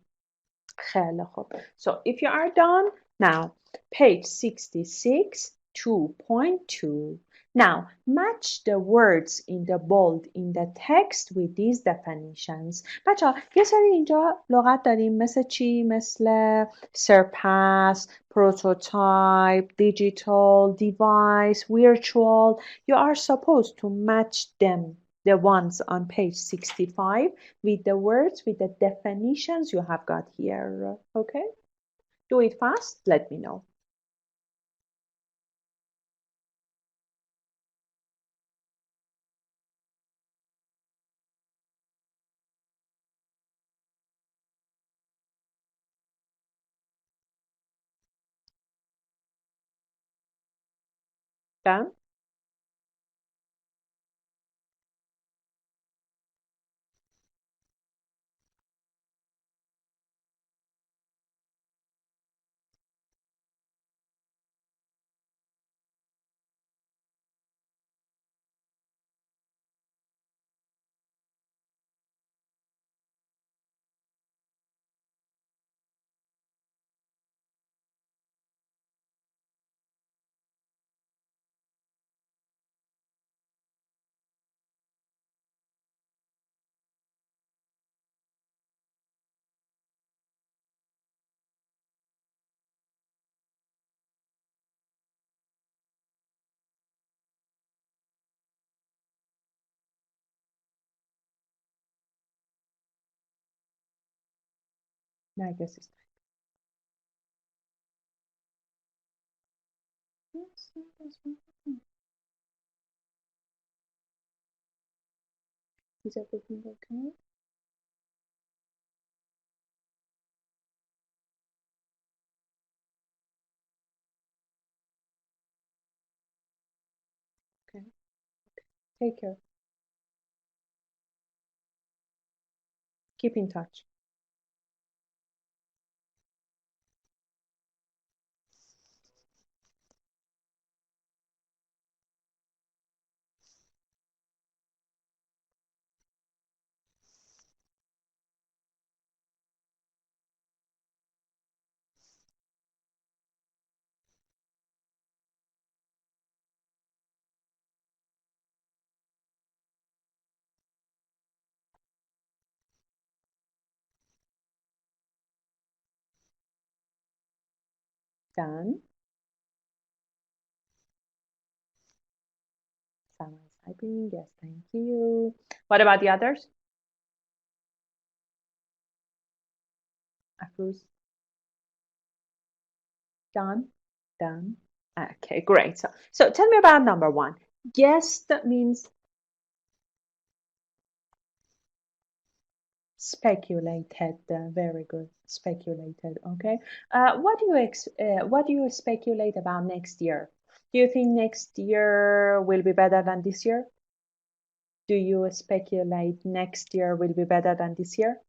خیلی خوب. So if you are done now, page 66 2.2. Now match the words in the bold in the text with these definitions. بچه‌ها یه سری اینجا لغت داریم مثل چی؟ مثل surpass, prototype, digital, device, virtual. You are supposed to match them, the ones on page 65, with the words, with the definitions you have got here. Okay? Do it fast. Let me know. Done? Nergis is yes, is everything okay? Okay. Take care. Keep in touch. Done. Someone's typing. Yes, thank you. What about the others? Afruz? Done. Done. Okay, great. So tell me about number one. Guessed means speculated. Very good. Speculated. Okay. What do you speculate about next year? Do you think next year will be better than this year? Do you speculate next year will be better than this year?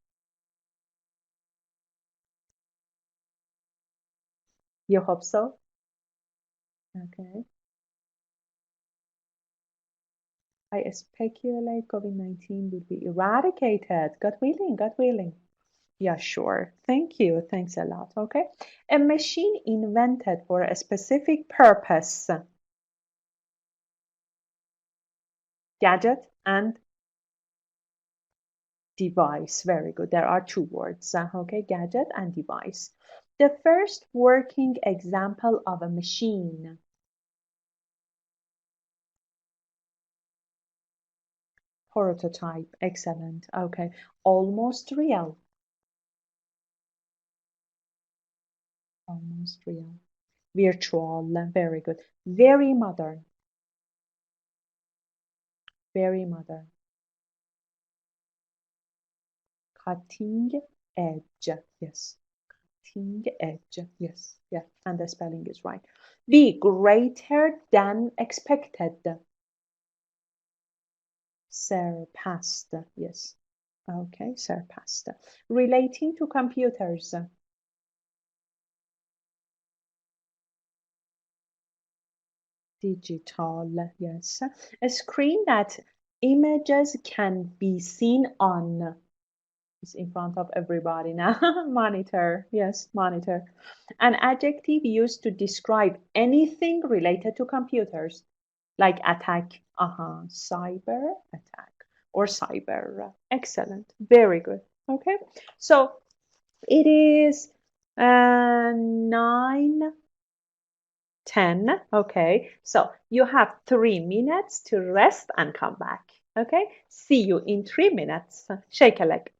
You hope so? Okay. I speculate COVID-19 will be eradicated. God willing, God willing. Yeah, sure. Thank you. Thanks a lot. Okay. A machine invented for a specific purpose. Gadget and device. Very good. There are two words. Okay, gadget and device. The first working example of a machine. Prototype. Excellent. Okay. Almost real. Almost real. Virtual. Very good. Very modern. Very modern. Cutting edge. Yes. Cutting edge. Yes. Yeah. And the spelling is right. B. Greater than expected. Surpassed. Yes. Okay. Surpassed. Relating to computers. Digital. Yes. A screen that images can be seen on. It's in front of everybody now. Monitor. Yes, monitor. An adjective used to describe anything related to computers, like attack. Cyber attack or cyber. Excellent. Very good. Okay. So it is 9:10. Okay. So you have 3 minutes to rest and come back. Okay. See you in 3 minutes. Shake a leg.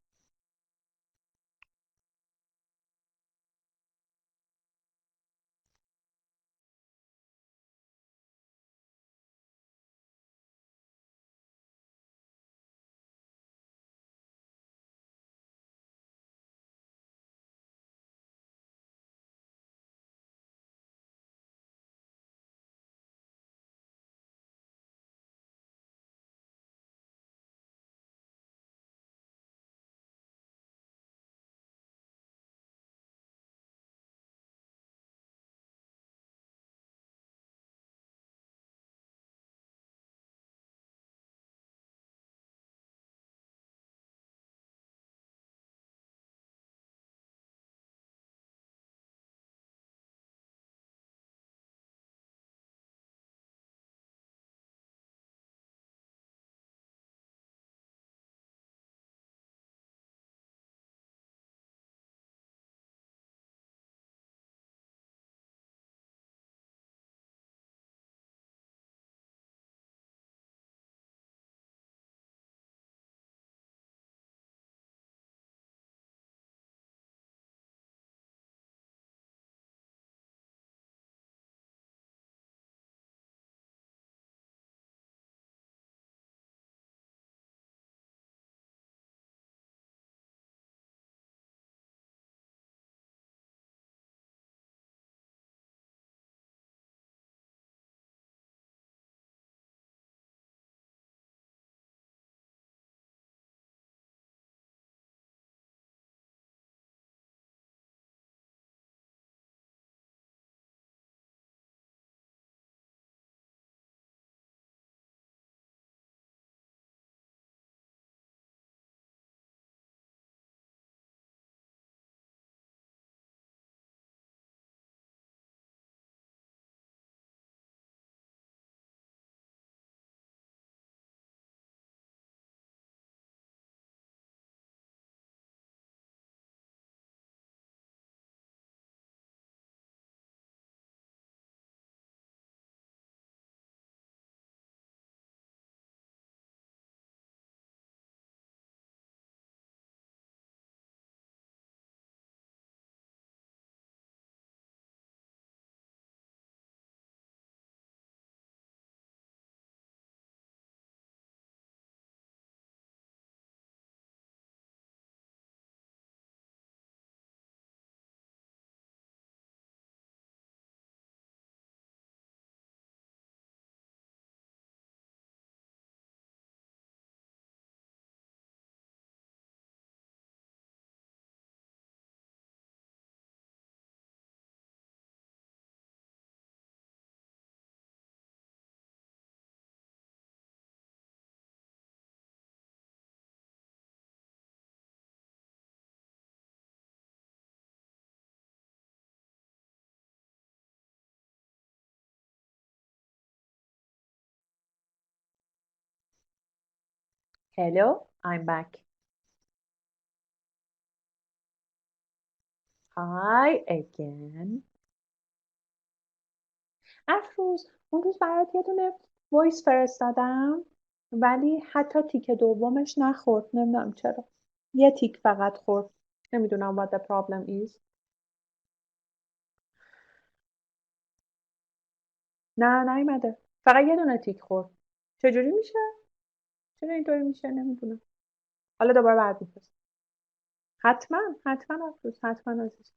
Hello, I'm back. Hi again. افروز اون روز برات یه دونه وایس فرستادم ولی حتی تیک دومش نخورد. نمیدونم چرا. یه تیک فقط خورد. نمیدونم what the problem is. نه نیومده. فقط یه دونه تیک خورد. چجوری میشه؟ چرا اینطوری میشه؟ نمیدونم. حالا دوباره بعد میفرست. حتما افروز حتما عزیز.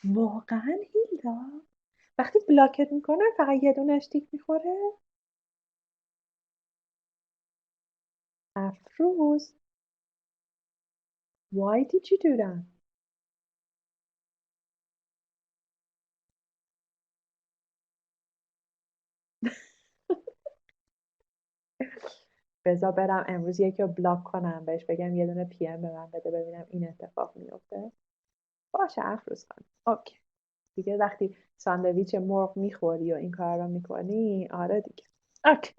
واقعا هیلدا وقتی بلاکت میکنه فقط یه دونه تیک میخوره. افروز why did you do that? بذار برم امروز یکی رو بلاک کنم بهش بگم یه دونه پی ام به من بده ببینم این اتفاق میفته. باشه افروز خانم. اوکی. دیگه وقتی ساندویچ مرغ میخوری و این کار رو میکنی آره دیگه. اوکی.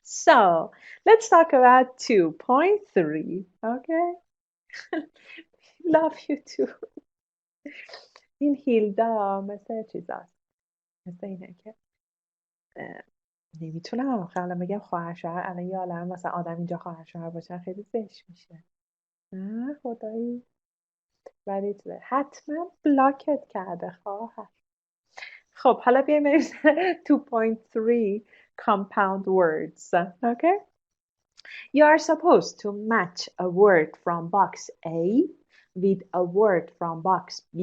So, let's talk about 2.3. Okay? Love you too. این هیلدا مثل چیزاست. مثل اینه که نمیتونم آخه الان بگم خواهر شوهر الان یه عالمه مثلا آدم اینجا خواهر شوهر باشن خیلی زشت میشه. نه خدایی. ولی حتما بلاکت کرده خواهر. خب حالا بیایم بریم سر 2.3 compound words. Okay? You are supposed to match a word from box A with a word from box B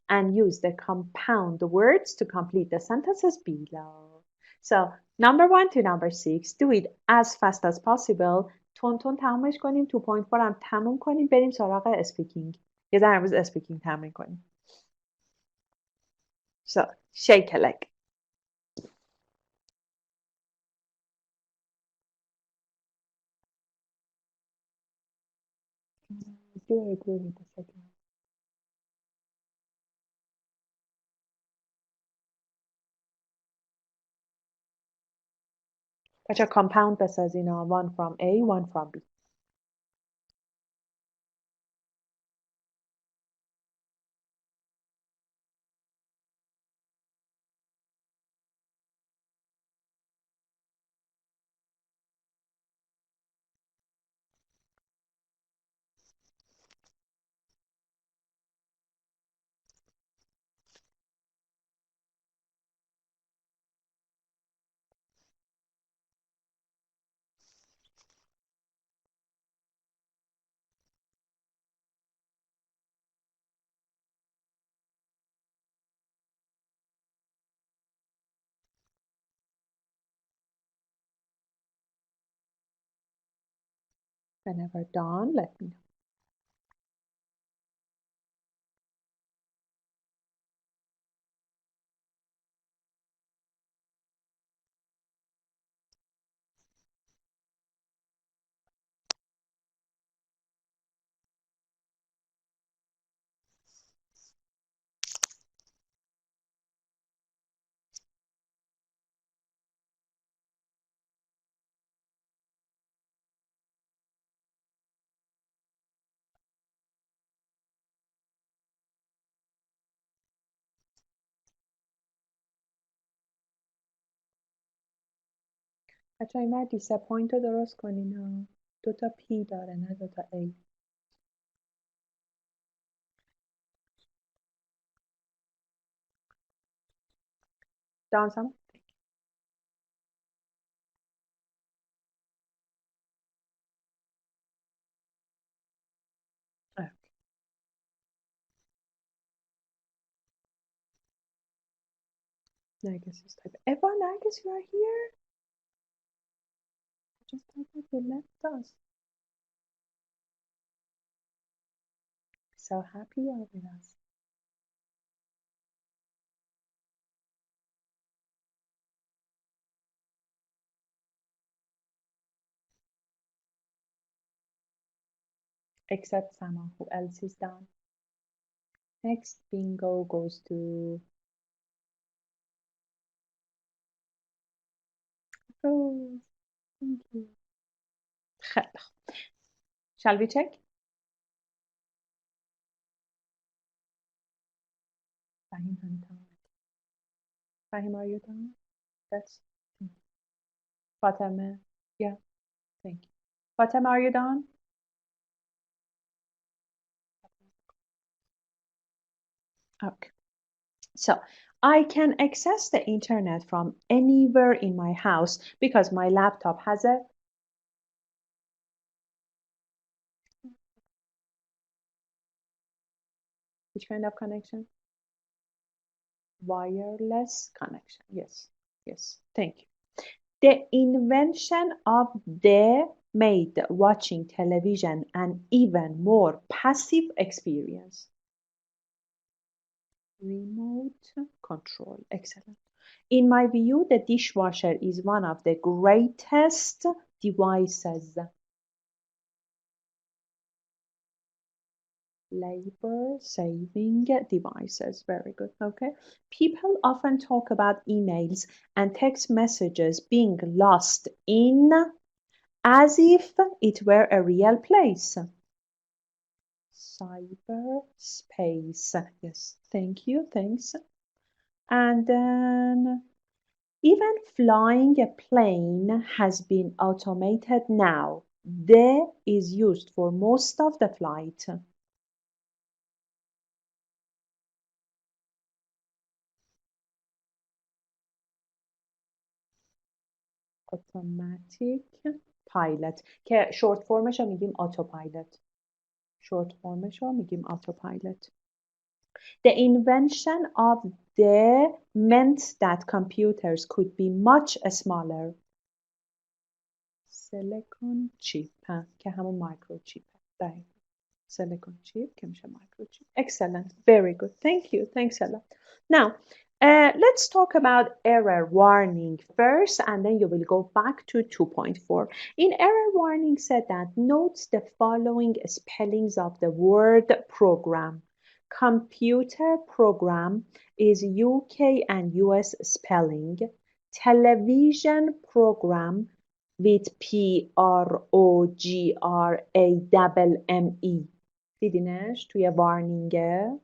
and use the compound words to complete the sentences below. So, number 1 to number 6, do it as fast as possible. تون تون تمومش کنیم. 2.4 هم تموم کنیم. بریم سراغ اسپیکینگ. یه ذره امروز اسپیکینگ تمرین کنیم. So, shake a leg. Do it a second. بچه compound بسازین. One from A, one from B. Whenever done, let me know. بچه این بر disappoint رو درست کنین ها. 2 تا P داره نه 2 تا A. Done. Nergis is typing. Eva, Nergis, you are here? I just thought that you left us. So happy you're with us. Except Sama, who else is done? Next bingo goes to Rose. Thank you. خیلی خوب. Shall we check? Fahim, are you done? That's Fatima. Yeah, thank you. Fatima, are you done? Okay. So I can access the internet from anywhere in my house because my laptop has a which kind of connection? Wireless connection. Yes, yes, thank you. The invention of the made watching television an even more passive experience. Remote control. Excellent. In my view, the dishwasher is one of the greatest devices. Labor saving devices. Very good. Okay. People often talk about emails and text messages being lost in as if it were a real place. Cyberspace. Yes. Thank you. Thanks. And then even flying a plane has been automated now. The is used for most of the flight. Automatic pilot که شورت فرمش رو میگیم autopilot. شورت فرمش رو میگیم autopilot. The invention of the meant that computers could be much smaller. Silicon chip که همون microchip. Silicon chip که میشه microchip. Excellent. Very good. Thank you. Thanks a lot. Now, let's talk about error warning first, and then you will go back to 2.4. In error warning said that notes the following spellings of the word program. Computer program is UK and US spelling. Television program with PROGRAMME. دیدینش توی وارنینگه؟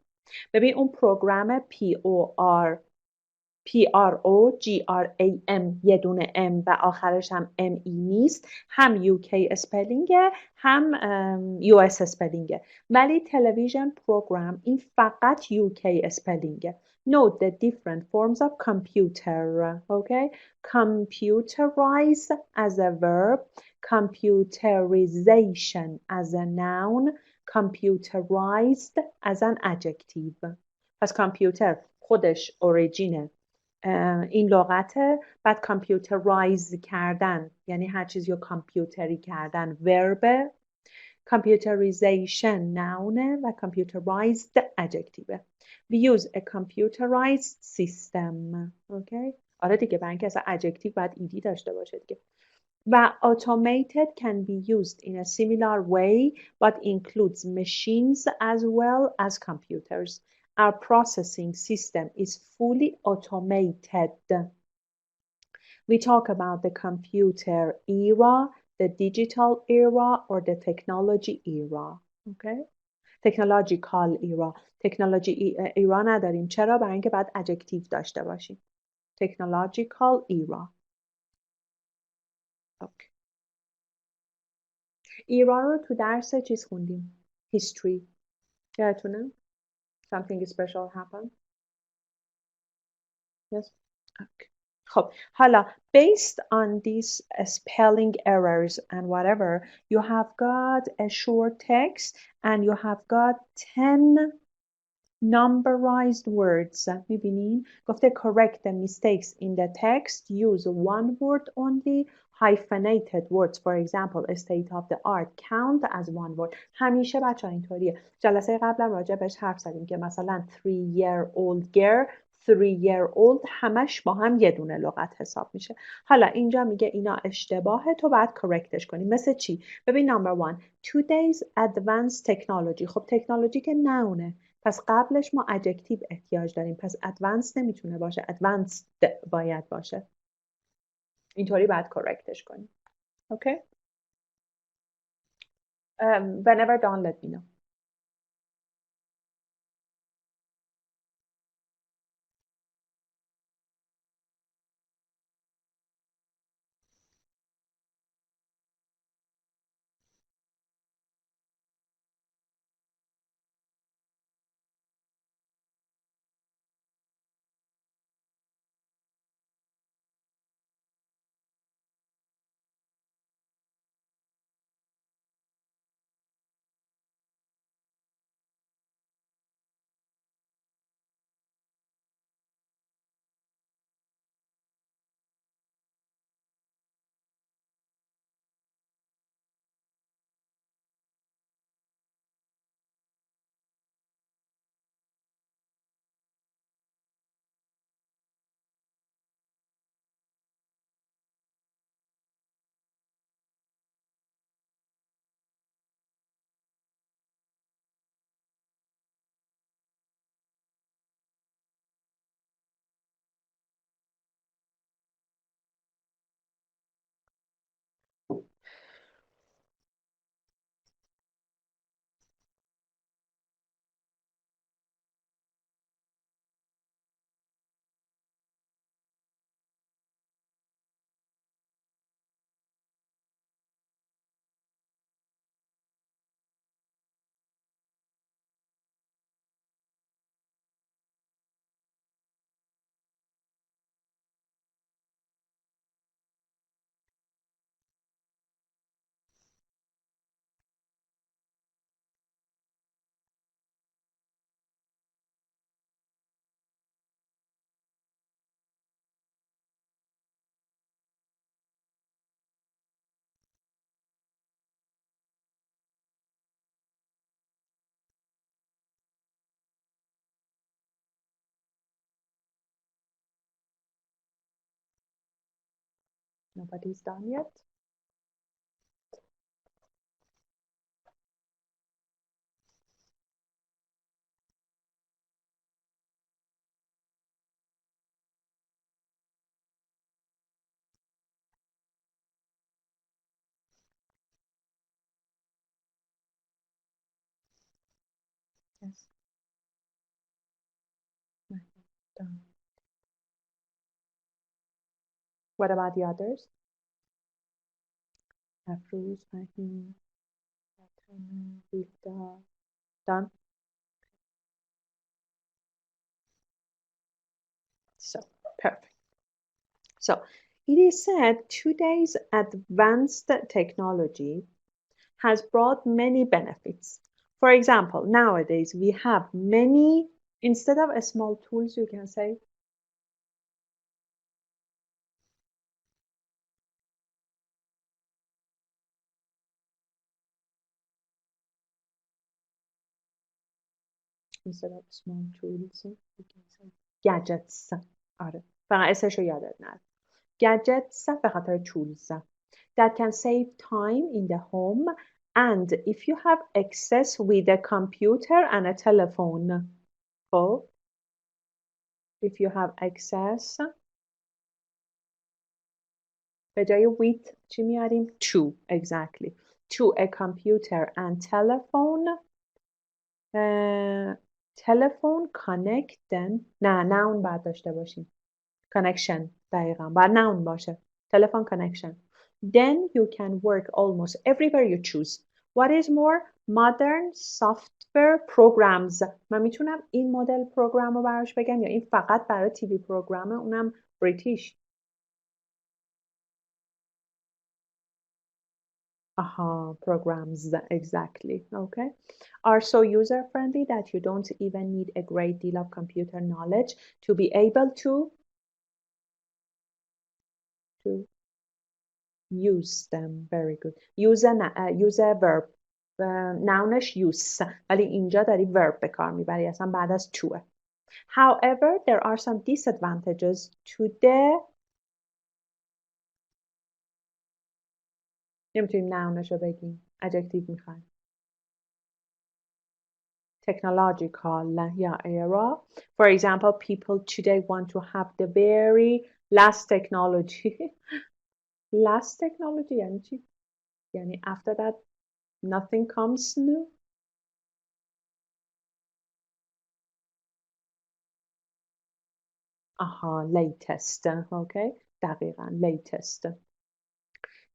ببین اون پروگرام PROGRAM یه دونه M و آخرش هم ME نیست، هم UK اسپلینگه هم US اسپلینگه، ولی تلویزیون پروگرام این فقط UK اسپلینگه. Note the different forms of computer, okay? Computerize as a verb, computerization as a noun, computerized as an adjective. پس کامپیوتر خودش اوریجینه این لغته، بعد کامپیوترایز کردن یعنی هر چیزی رو کامپیوتری کردن ورب، computerization noun و computerized adjective. We use a computerized system. Okay? آره دیگه برای اینکه اصلا adjective باید ایدی داشته باشه دیگه. و automated can be used in a similar way but includes machines as well as computers. Our processing system is fully automated. We talk about the computer era, the digital era, or the technology era. Okay? Technological era. Technology era نداریم. چرا؟ برای اینکه باید adjective داشته باشیم. Technological era. Okay. era رو تو درس چیز خوندیم. History. یادتونه؟ Something special happened. Yes. Okay. خب حالا based on these spelling errors and whatever you have got a short text and you have got 10 numberized words. میبینین گفته correct the mistakes in the text, use one word only, hyphenated words for example state of the art count as one word. همیشه بچه ها اینطوریه. جلسه قبلم راجع بهش حرف زدیم که مثلا 3-year-old girl 3-year-old همش با هم یه دونه لغت حساب میشه. حالا اینجا میگه اینا اشتباهه تو باید کرکتش کنی. مثل چی؟ ببین number 1 today's advanced technology. خب تکنولوژی که نونه، پس قبلش ما adjective احتیاج داریم، پس advanced نمیتونه باشه، advanced باید باشه. اینطوری باید کرکتش کنیم. اوکی؟ Whenever done, let me know. Nobody's done yet. Yes. Done. What about the others? Afruz, Fahim, Rita. Done. So, perfect. So, it is said today's advanced technology has brought many benefits. For example, nowadays we have many, instead of small tools, you can say, instead of small tools, you can say gadgets. آره. فقط اسمشو یادت نره. Gadgets به خاطر tools that can save time in the home and if you have access with a computer and a telephone. خب if you have access به جای with چی میاریم؟ to exactly to a computer and telephone telephone connect then نه noun باید داشته باشیم connection دقیقا باید noun باشه telephone connection then you can work almost everywhere you choose what is more modern software programs من میتونم این مدل پروگرام رو براش بگم یا این فقط برای تیوی پروگرامه اونم بریتیش programs exactly okay are so user friendly that you don't even need a great deal of computer knowledge to be able to use them very good use a verb nounش use ولی اینجا داری verb به کار میبری اصلا بعد از toه however there are some disadvantages to the نمیتونیم nounش رو بگیم adjective میخوایم technological era. For example, people today want to have the very last technology. Last technology یعنی چی؟ یعنی after that Nothing comes new. آها latest. Okay. دقیقاً latest.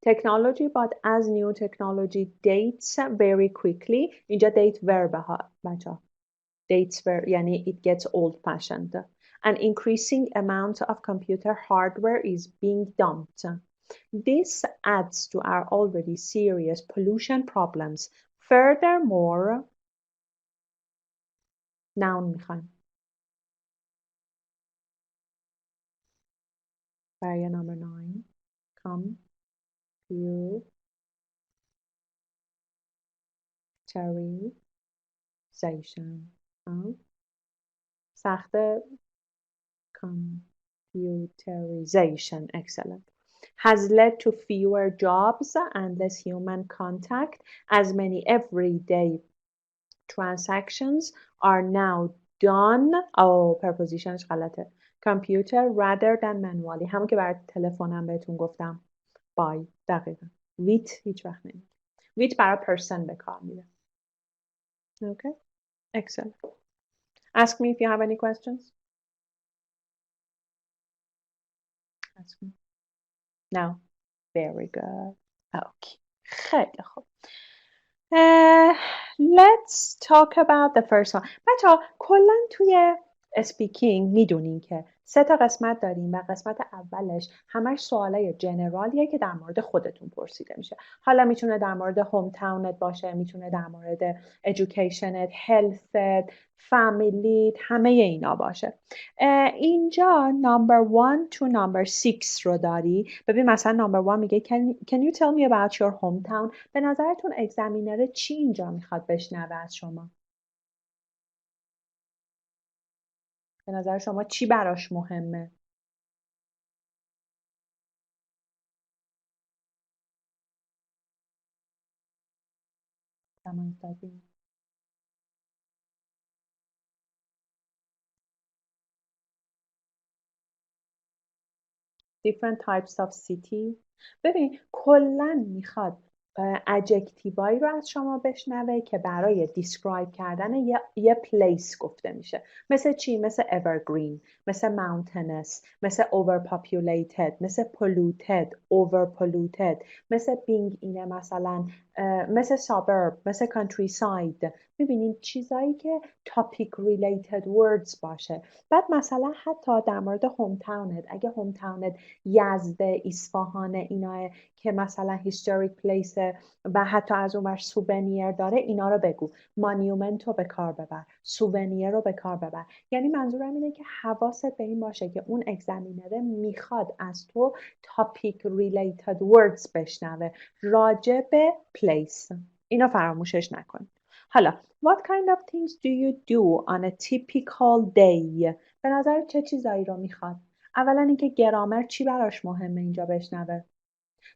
Technology but as new technology dates very quickly. اینجا date verb ها بچه. Dates verb یعنی it gets old fashioned. An increasing amount of computer hardware is being dumped. This adds to our already serious pollution problems. Furthermore, noun میخوایم. برای number 9. Computerization. سخته. Computerization. Excellent. Has led to fewer jobs and less human contact, as many everyday transactions are now done. prepositionش غلطه. Computer rather than manually. همون که برای تلفنم بهتون گفتم. by. دقیقا. with هیچ وقت نمید. with برای person به کار میره. Okay. Excellent. Ask me if you have any questions. Ask me. No. Very good. Okay. خیلی خوب. Let's talk about the first one. بچه‌ها کلا توی اسپیکینگ میدونین که 3 تا قسمت داریم و قسمت اولش همش سوالای جنرالیه که در مورد خودتون پرسیده میشه. حالا میتونه در مورد هوم تاونت باشه، میتونه در مورد ادویکیشنت، هلثت، فامیلیت، همه اینا باشه. اینجا نمبر 1 تو نمبر 6 رو داری. ببین مثلا نمبر 1 میگه can you tell me about your hometown. به نظرتون اگزامینر چی اینجا میخواد بشنوه از شما؟ به نظر شما چی براش مهمه؟ زمان دادیم. Different types of city. ببین کلن میخواد ادجکتیوایی رو از شما بشنوه که برای دیسکرایب کردن یه پلیس گفته میشه. مثل چی؟ مثل evergreen، مثل mountainous، مثل overpopulated، مثل polluted، overpolluted، مثل being اینه مثلا مثل suburb، مثل countryside. میبینین چیزایی که topic related words باشه. بعد مثلا حتی در مورد هوم تاونت، اگه هوم تاونت یزد، اصفهان، اینا که مثلا historic place و حتی از اونور سوونیر داره، اینا رو بگو. مانیومنت رو به کار ببر، سوونیر رو به کار ببر. یعنی منظورم اینه که حواست به این باشه که اون اگزامینره میخواد از تو topic related words بشنوه راجع به place. اینو فراموشش نکن. حالا what kind of things do you do on a typical day؟ به نظر چه چیزایی رو میخواد؟ اولا اینکه گرامر چی براش مهمه اینجا بشنوه؟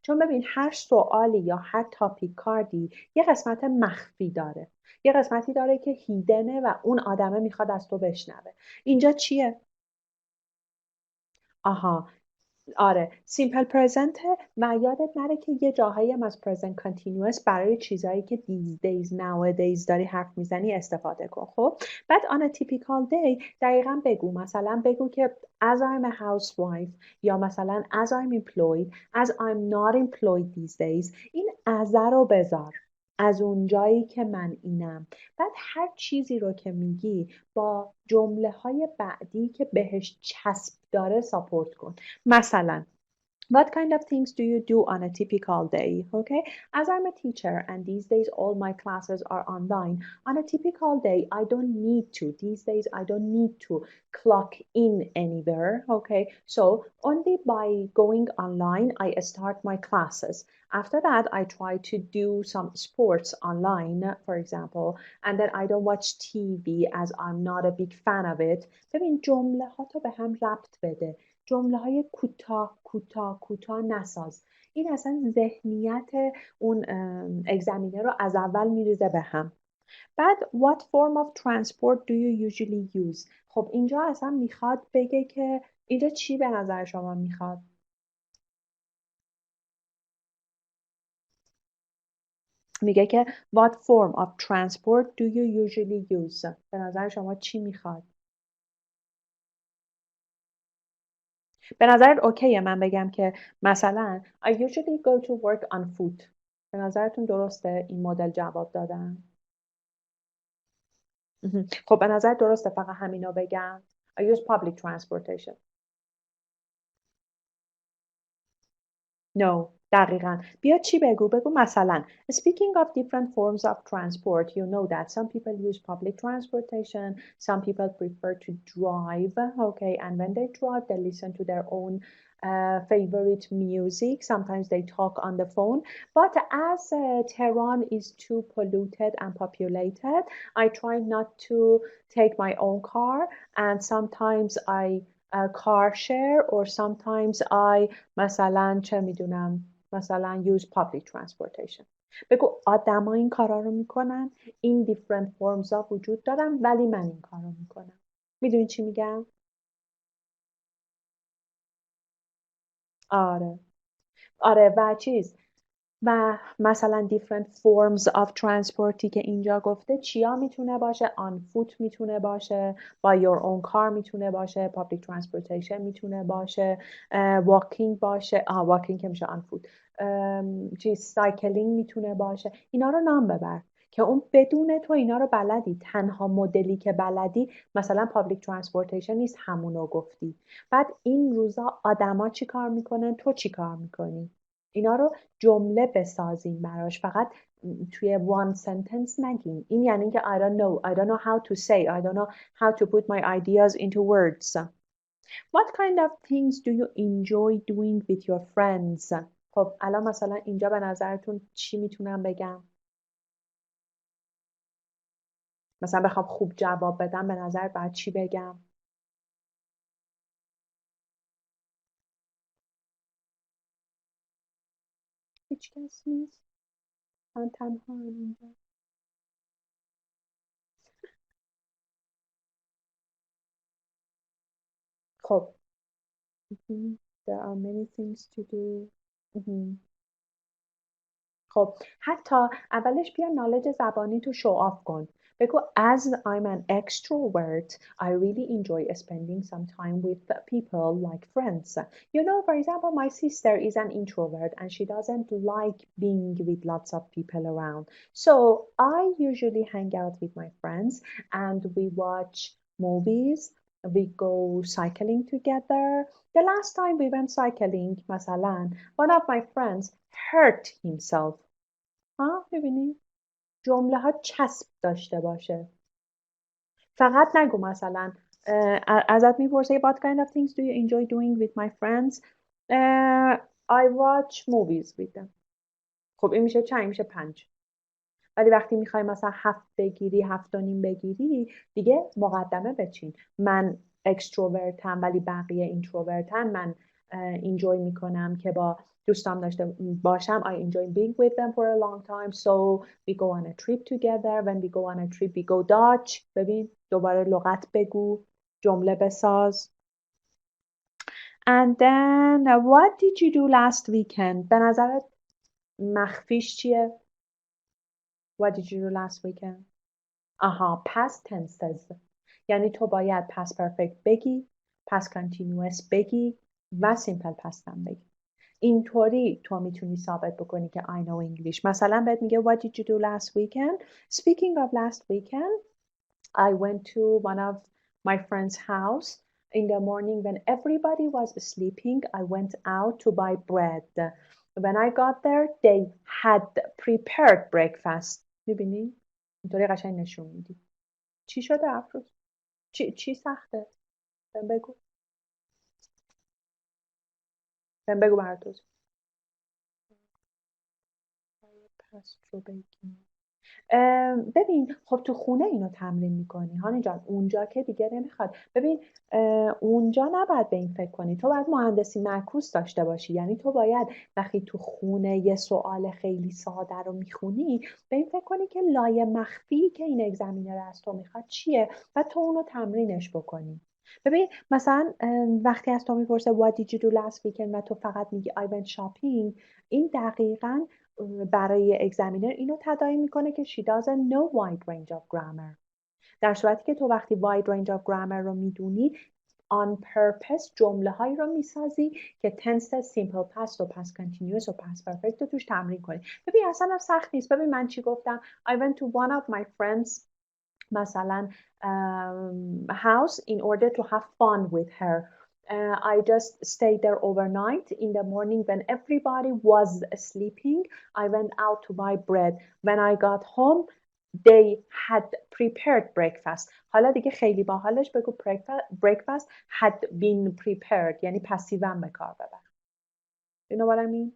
چون ببین هر سوالی یا هر تاپیک کاردی یه قسمت مخفی داره. یه قسمتی داره که هیدنه و اون آدمه میخواد از تو بشنوه. اینجا چیه؟ آها آره سیمپل پرزنت و یادت نره که یه جاهایی هم از پرزنت کانتینیوس برای چیزایی که these days nowadays داری حرف میزنی استفاده کن. خب بعد on a typical day دقیقا بگو. مثلا بگو که as I'm a housewife یا مثلا as I'm employed as I'm not employed these days. این as رو بذار از اون جایی که من اینم. بعد هر چیزی رو که میگی با جمله های بعدی که بهش چسب داره ساپورت کن. مثلا what kind of things do you do on a typical day? Okay, as I'm a teacher and these days all my classes are online, on a typical day I don't need to, these days I don't need to clock in anywhere. Okay, so only by going online I start my classes. After that I try to do some sports online, for example, and then I don't watch TV as I'm not a big fan of it. ببین جمله ها تو به هم ربط بده. جمله های کوتاه نساز. این اصلا ذهنیت اون اگزامینر رو از اول میریزه به هم. بعد what form of transport do you usually use؟ خب اینجا اصلا میخواد بگه که اینجا چی به نظر شما میخواد؟ میگه که what form of transport do you usually use؟ به نظر شما چی میخواد؟ به نظرت اوکیه من بگم که مثلا I usually go to work on foot؟ به نظرتون درسته این مدل جواب دادن؟ خب به نظر درسته فقط همینو بگم I use public transportation. No. دقیقاً. بیا چی بگو؟ بگو مثلا Speaking of different forms of transport, you know that some people use public transportation, some people prefer to drive, okay, and when they drive, they listen to their own favorite music. Sometimes they talk on the phone. But as Tehran is too polluted and populated, I try not to take my own car, and sometimes I car share or sometimes I مثلا چه میدونم مثلا use public transportation. بگو آدما این کارا رو میکنن، این different forms ها وجود دارن ولی من این کارو میکنم. میدونی چی میگم؟ آره و چیز و مثلا different forms of transporti که اینجا گفته چیا میتونه باشه؟ on foot میتونه باشه، by your own car میتونه باشه، public transportation میتونه باشه، walking باشه، walking که میشه on foot، چیز cycling میتونه باشه. اینا رو نام ببر که اون بدون تو اینا رو بلدی. تنها مدلی که بلدی مثلا public transportation نیست، همونو گفتی. بعد این روزا آدما چی کار میکنن؟ تو چی کار میکنی؟ اینا رو جمله بسازیم براش، فقط توی one sentence نگیم. این یعنی که I don't know how to say, I don't know how to put my ideas into words. What kind of things do you enjoy doing with your friends؟ خب الان مثلا اینجا به نظرتون چی میتونم بگم؟ مثلا بخوام خوب جواب بدم به نظر بعد چی بگم؟ هیچ کس نیست؟ من تنها اینجا. خب there are many things to do. خب حتی اولش بیا نالج زبانی تو شو آف کن. بگو as I'm an extrovert, I really enjoy spending some time with people like friends. You know, for example, my sister is an introvert and she doesn't like being with lots of people around. So I usually hang out with my friends and we watch movies. We go cycling together. The last time we went cycling, مثلا, one of my friends hurt himself. ببینی جمله ها چسب داشته باشه. فقط نگو مثلا ازت میپرسه what kind of things do you enjoy doing with my friends؟ I watch movies with them. خب این میشه چند؟ میشه 5. ولی وقتی میخوای مثلا 7 بگیری 7.5 بگیری دیگه مقدمه بچین. من اکستروورتم ولی بقیه اینتروورتن. من انجوی میکنم که با دوستام داشته باشم. I enjoy being with them for a long time. So we go on a trip together. When we go on a trip we go Dutch. ببین دوباره لغت بگو، جمله بساز. And then what did you do last weekend؟ به نظرت مخفیش چیه؟ What did you do last weekend؟ past tenses. یعنی تو باید past perfect بگی، past continuous بگی و simple past هم بگی. اینطوری تو میتونی ثابت بکنی که I know English. مثلا بهت میگه what did you do last weekend؟ Speaking of last weekend, I went to one of my friend's house. In the morning when everybody was sleeping, I went out to buy bread. When I got there, they had prepared breakfast. میبینی؟ اینطوری قشنگ نشون میدی. چی شده افروز؟ چی سخته؟ بهم بگو. بهم بگو بردوز. پس رو بگیم. ببین خب تو خونه اینو تمرین میکنی هانی جان. اونجا که دیگه نمیخواد. ببین اونجا نباید به این فکر کنی. تو باید مهندسی معکوس داشته باشی. یعنی تو باید وقتی تو خونه یه سوال خیلی ساده رو میخونی به این فکر کنی که لایه مخفی که این اگزمینر از تو میخواد چیه و تو اونو تمرینش بکنی. ببین مثلا وقتی از تو میپرسه what did you do last weekend و تو فقط میگی I went shopping، این دقیقاً برای اگزمینر اینو تداعی میکنه که she doesn't know wide range of grammar. در صورتی که تو وقتی wide range of grammar رو میدونی on purpose جمله هایی رو میسازی که tense simple past و past continuous و past perfect رو توش تمرین کنی. ببین اصلا سخت نیست. ببین من چی گفتم I went to one of my friends مثلا house in order to have fun with her. I just stayed there overnight. In the morning when everybody was sleeping, I went out to buy bread. When I got home, they had prepared breakfast. حالا دیگه خیلی باحالش بگو breakfast had been prepared، یعنی پسیوم به کار ببر. You know what I mean?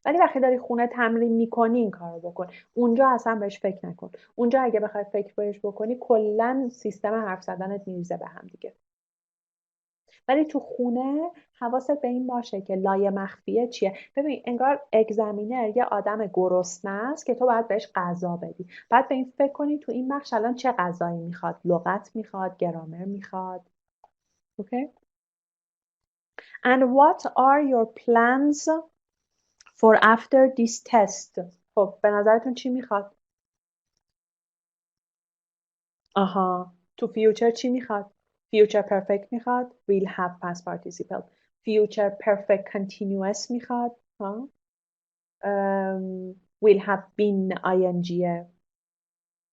ولی وقتی داری خونه تمرین میکنی این کار رو بکن. اونجا اصلا بهش فکر نکن. اونجا اگه بخوای فکر بهش بکنی کلا سیستم حرف زدنت میریزه به هم دیگه. ولی تو خونه حواست به این باشه که لایه مخفیه چیه. ببین انگار اگزمینر یه آدم گرسنه است که تو باید بهش غذا بدی. بعد به این فکر کنی تو این بخش الان چه غذایی میخواد. لغت میخواد، گرامر میخواد. اوکی؟ And what are your plans for after this test؟ خب به نظرتون چی میخواد؟ آها تو future چی میخواد؟ future perfect میخواد؟ will have past participle. future perfect continuous میخواد؟ ها؟ will have been ing.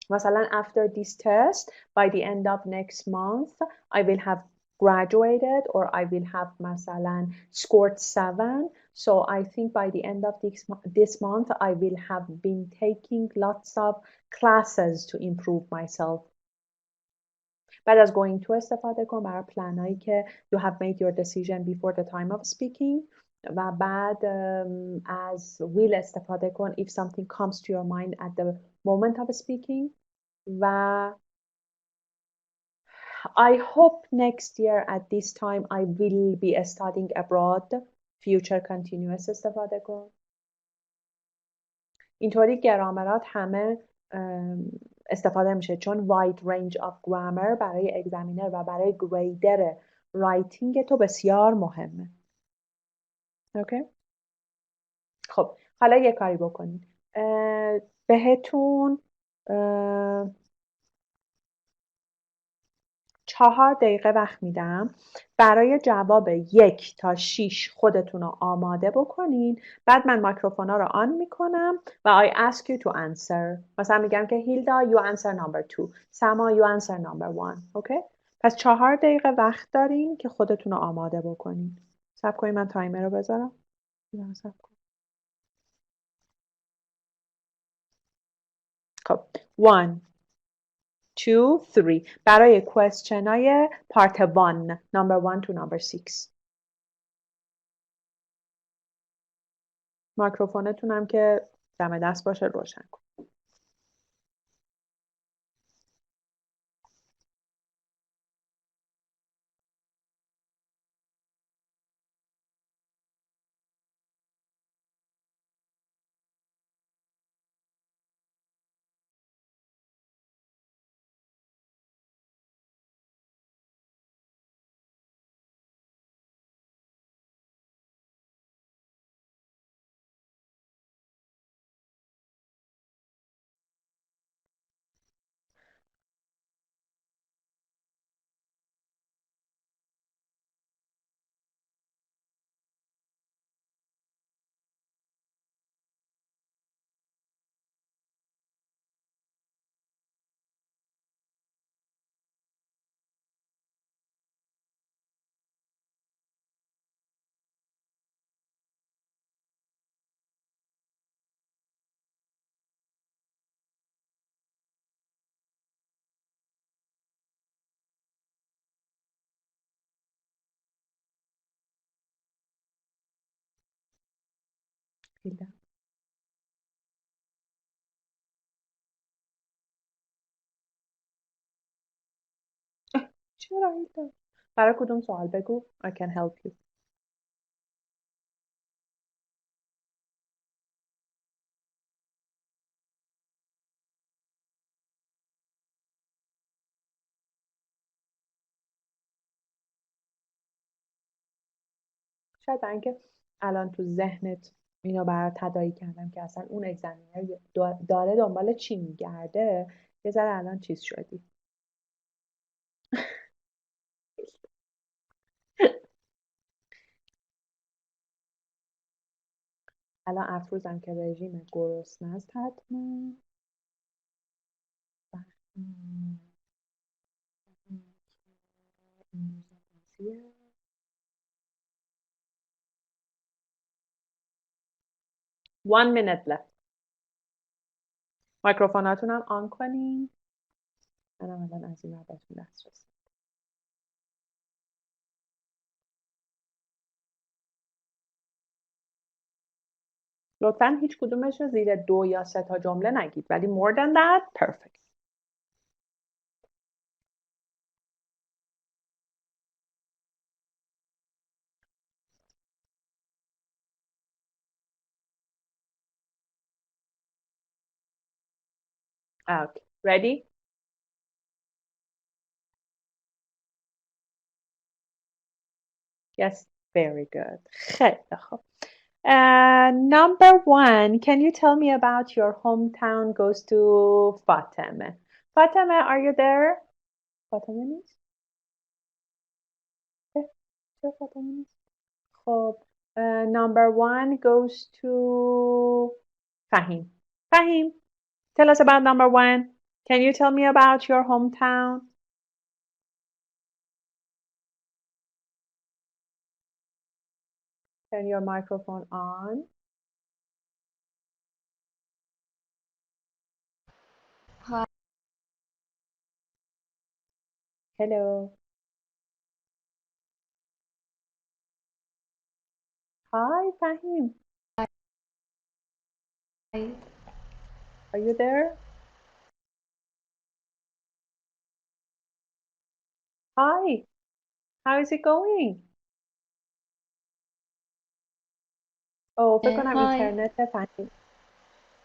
مثلا after this test by the end of next month I will have graduated or I will have مثلا scored 7. So I think by the end of this month I will have been taking lots of classes to improve myself. بعد از going to استفاده کن برای پلنایی که you have made your decision before the time of speaking و بعد از will استفاده کن if something comes to your mind at the moment of speaking و I hope next year at this time I will be studying abroad. future continuous استفاده کن. اینطوری گرامرات همه استفاده میشه چون wide range of grammar برای اگزمینر و برای گریدر رایتینگ تو بسیار مهمه. اوکی؟ خب حالا یه کاری بکنید. بهتون 4 دقیقه وقت میدم برای جواب 1 تا 6 خودتون رو آماده بکنین. بعد من میکروفونا رو آن میکنم و I ask you to answer. مثلا میگم که هیلدا you answer number 2. سما you answer number 1. اوکی؟ پس 4 دقیقه وقت دارین که خودتون رو آماده بکنین. صبر کنین من تایمر رو بذارم. خب 1 2 3 برای کوئسچن های پارت 1 نمبر 1 تو نمبر 6. میکروفونتون هم که دم دست باشه روشن کن. هیلدا. چرا هیلدا؟ برای کدوم سوال بگو I can help you. شاید برای اینکه الان تو ذهنت اینو برات تداعی کردم که اصلا اون اگزمینر داره دنبال چی میگرده، یه ذره الان چیز شدی. الان افروزم که رژیم گرسنه است حتما. 1 minute left. مایکروفوناتون هم آن کنین. منم الان از این بهتون دسترسی. لطفاً هیچ کدومش رو زیر 2 یا 3 تا جمله نگید، ولی more than that perfect. Okay, ready? Yes, very good. خیلی خوب. Number 1, can you tell me about your hometown goes to Fatemeh. Fatemeh, are you there? فاطمه نیست؟ چرا فاطمه نیست؟ خب number 1 goes to Fahim. Fahim, tell us about number 1. Can you tell me about your hometown? Turn your microphone on. Hi. Hello. Hi, Fahim. Hi. Are you there? Hi. How is it going? Oh, فکر کنم Hi. اینترنت فهیم.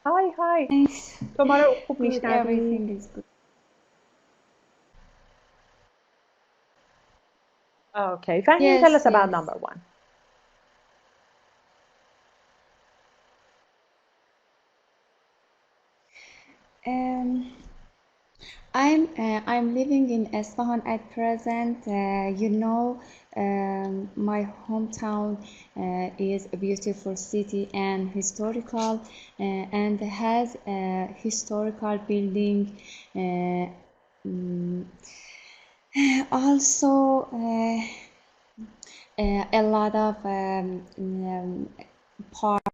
Hi. Thanks. تو ما رو خوب Good. میشنوی؟ Everything is good. Okay. Fahim, tell us about Yes. number 1. I'm living in Isfahan at present. My hometown is a beautiful city and historical, and has a historical building. Also, a lot of park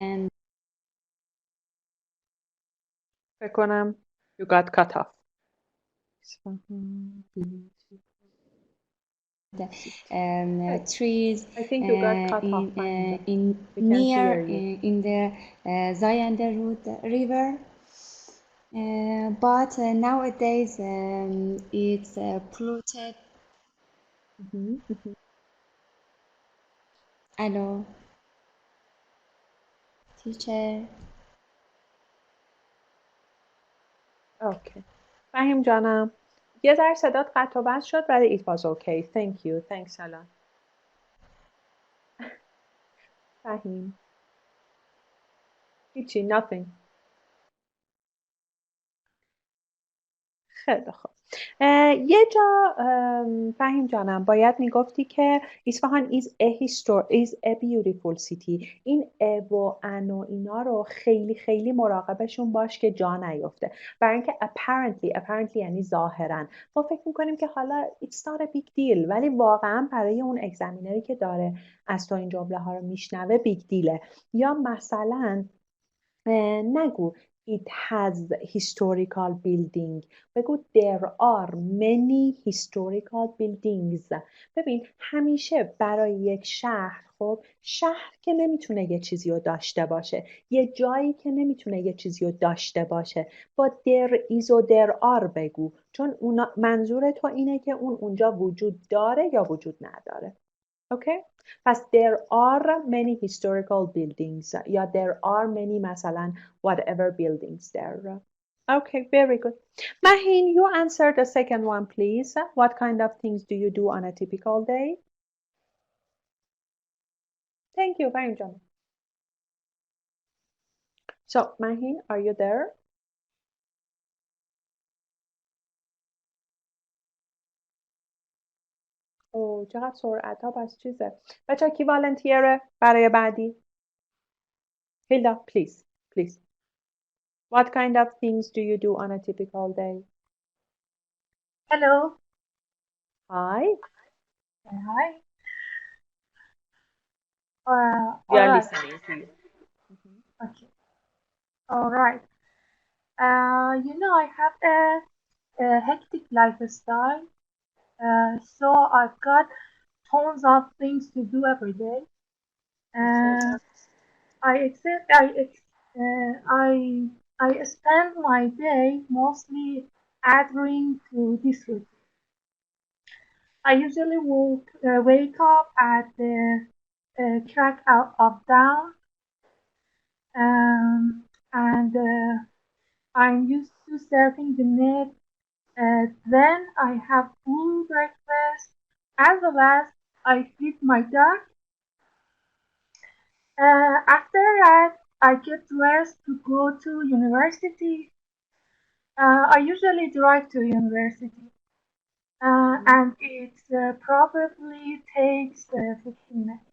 and فکر کنم you got cut off. trees I think you got cut off. in the Zayanda River. But nowadays it's polluted. Hello, teacher. Okay. فهیم جانم یه ذره صدات قطع و بس شد ولی it was okay. Thank you. Thanks a lot. فهیم هیچی nothing. خیلی خوب. یه جا فهیم جانم باید میگفتی که اصفهان is a beautiful city. این ا و ان و اینا رو خیلی خیلی مراقبشون باش که جا نیفته. برای اینکه apparently یعنی ظاهرا ما فکر میکنیم که حالا it's not a big deal، ولی واقعا برای اون اگزمینری که داره از تو این جمله ها رو میشنوه بیگ دیله. یا مثلا نگو it has historical building، بگو there are many historical buildings. ببین همیشه برای یک شهر، خب شهر که نمیتونه یه چیزی رو داشته باشه، یه جایی که نمیتونه یه چیزی رو داشته باشه، با there is و there are بگو، چون منظور تو اینه که اونجا وجود داره یا وجود نداره. اوکی؟ پس there are many historical buildings یا there are many مثلا whatever buildings there. Okay, very good. Mahin, you answer the second one, please. What kind of things do you do on a typical day? Thank you, very much. So, Mahin, are you there? اوه چقدر سرعت ها پس چیزه بچه کی والنتیره برای بعدی هیلدا please what kind of things do you do on a typical day Hello. hi Hi. All we are right. listening to you Okay. All right. I have a hectic lifestyle, so I've got tons of things to do every day. I accept. I spend my day mostly adhering to this routine. I usually wake up at the crack of dawn, and I'm used to surfing the net. Then I have full breakfast, as well as I feed my dog. After that, I get dressed to go to university. I usually drive to university, and it probably takes 15 minutes.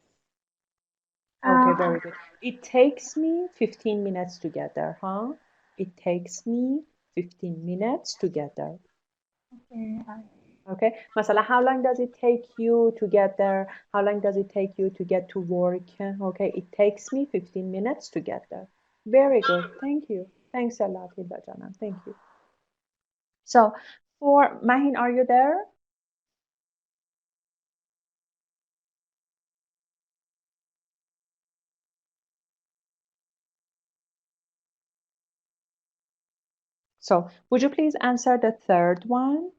okay very good it takes me 15 minutes to get there huh it takes me 15 minutes to get there okay مثلا how long does it take you to get there how long does it take you to get to work okay it takes me 15 minutes to get there very good thank you thanks a lot Hilda Janam thank you so for Mahin are you there so would you please answer the third one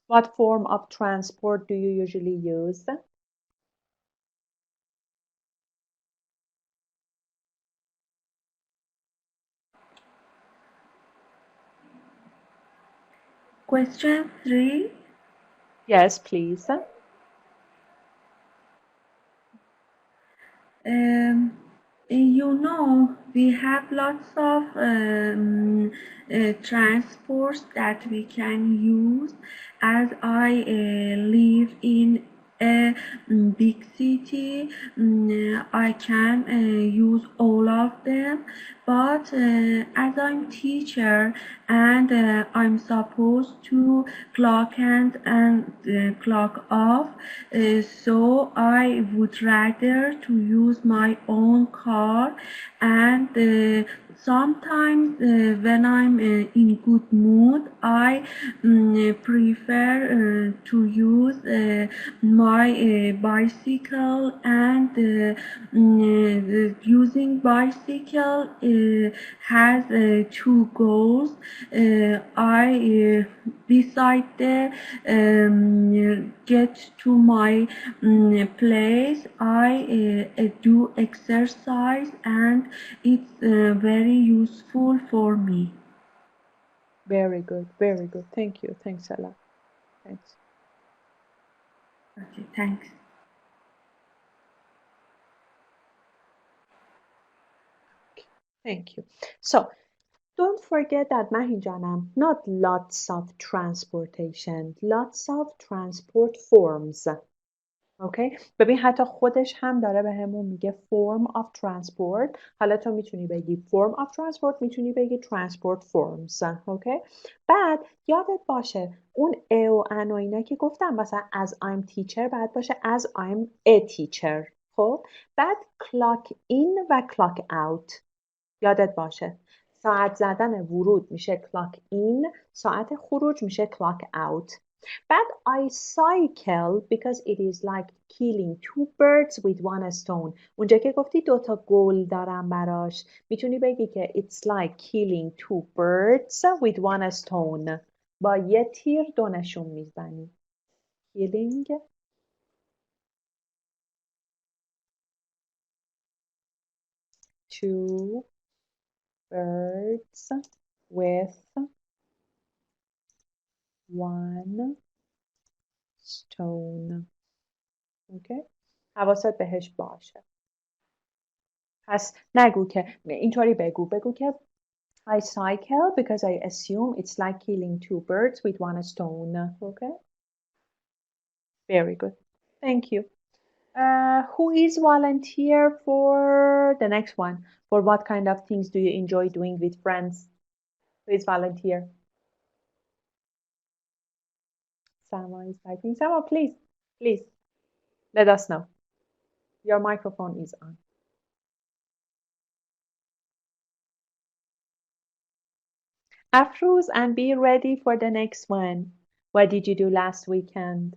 what form of transport do you usually use Question 3. yes please We have lots of transports that we can use. As I live in a big city, I can use all of them. But as I'm teacher and I'm supposed to clock and clock off, so I would rather to use my own car and sometimes when I'm in good mood I prefer to use my bicycle and using bicycle has two goals I beside the get to my place I do exercise and it's very useful for me. very good thank you thanks a lot thanks Okay, thanks. Thank you. So don't forget that Mahin Janam, not lots of transportation, lots of transport forms. اوکی ببین حتی خودش هم داره بهمون میگه form of transport حالا تو میتونی بگی form of transport میتونی بگی transport forms اوکی بعد یادت باشه اون ا و ان و اینا که گفتم مثلا as I'm teacher بعد باشه as I'm a teacher خب بعد clock in و clock out یادت باشه ساعت زدن ورود میشه clock in ساعت خروج میشه clock out بعد I cycle because it is like killing two birds with one stone اونجا که گفتی دوتا گل دارم براش میتونی بگی که it's like killing two birds with one stone با یه تیر دونشون میزنی killing two birds with one stone. Okay. حواست بهش باشه. پس نگو که اینطوری بگو که I cycle because I assume it's like killing two birds with one stone. Okay. Very good. Thank you. Who is volunteer for the next one? For what kind of things do you enjoy doing with friends? Who is volunteer? Sama is typing. Sama, please, let us know. Your microphone is on. Afruz, and be ready for the next one. What did you do last weekend?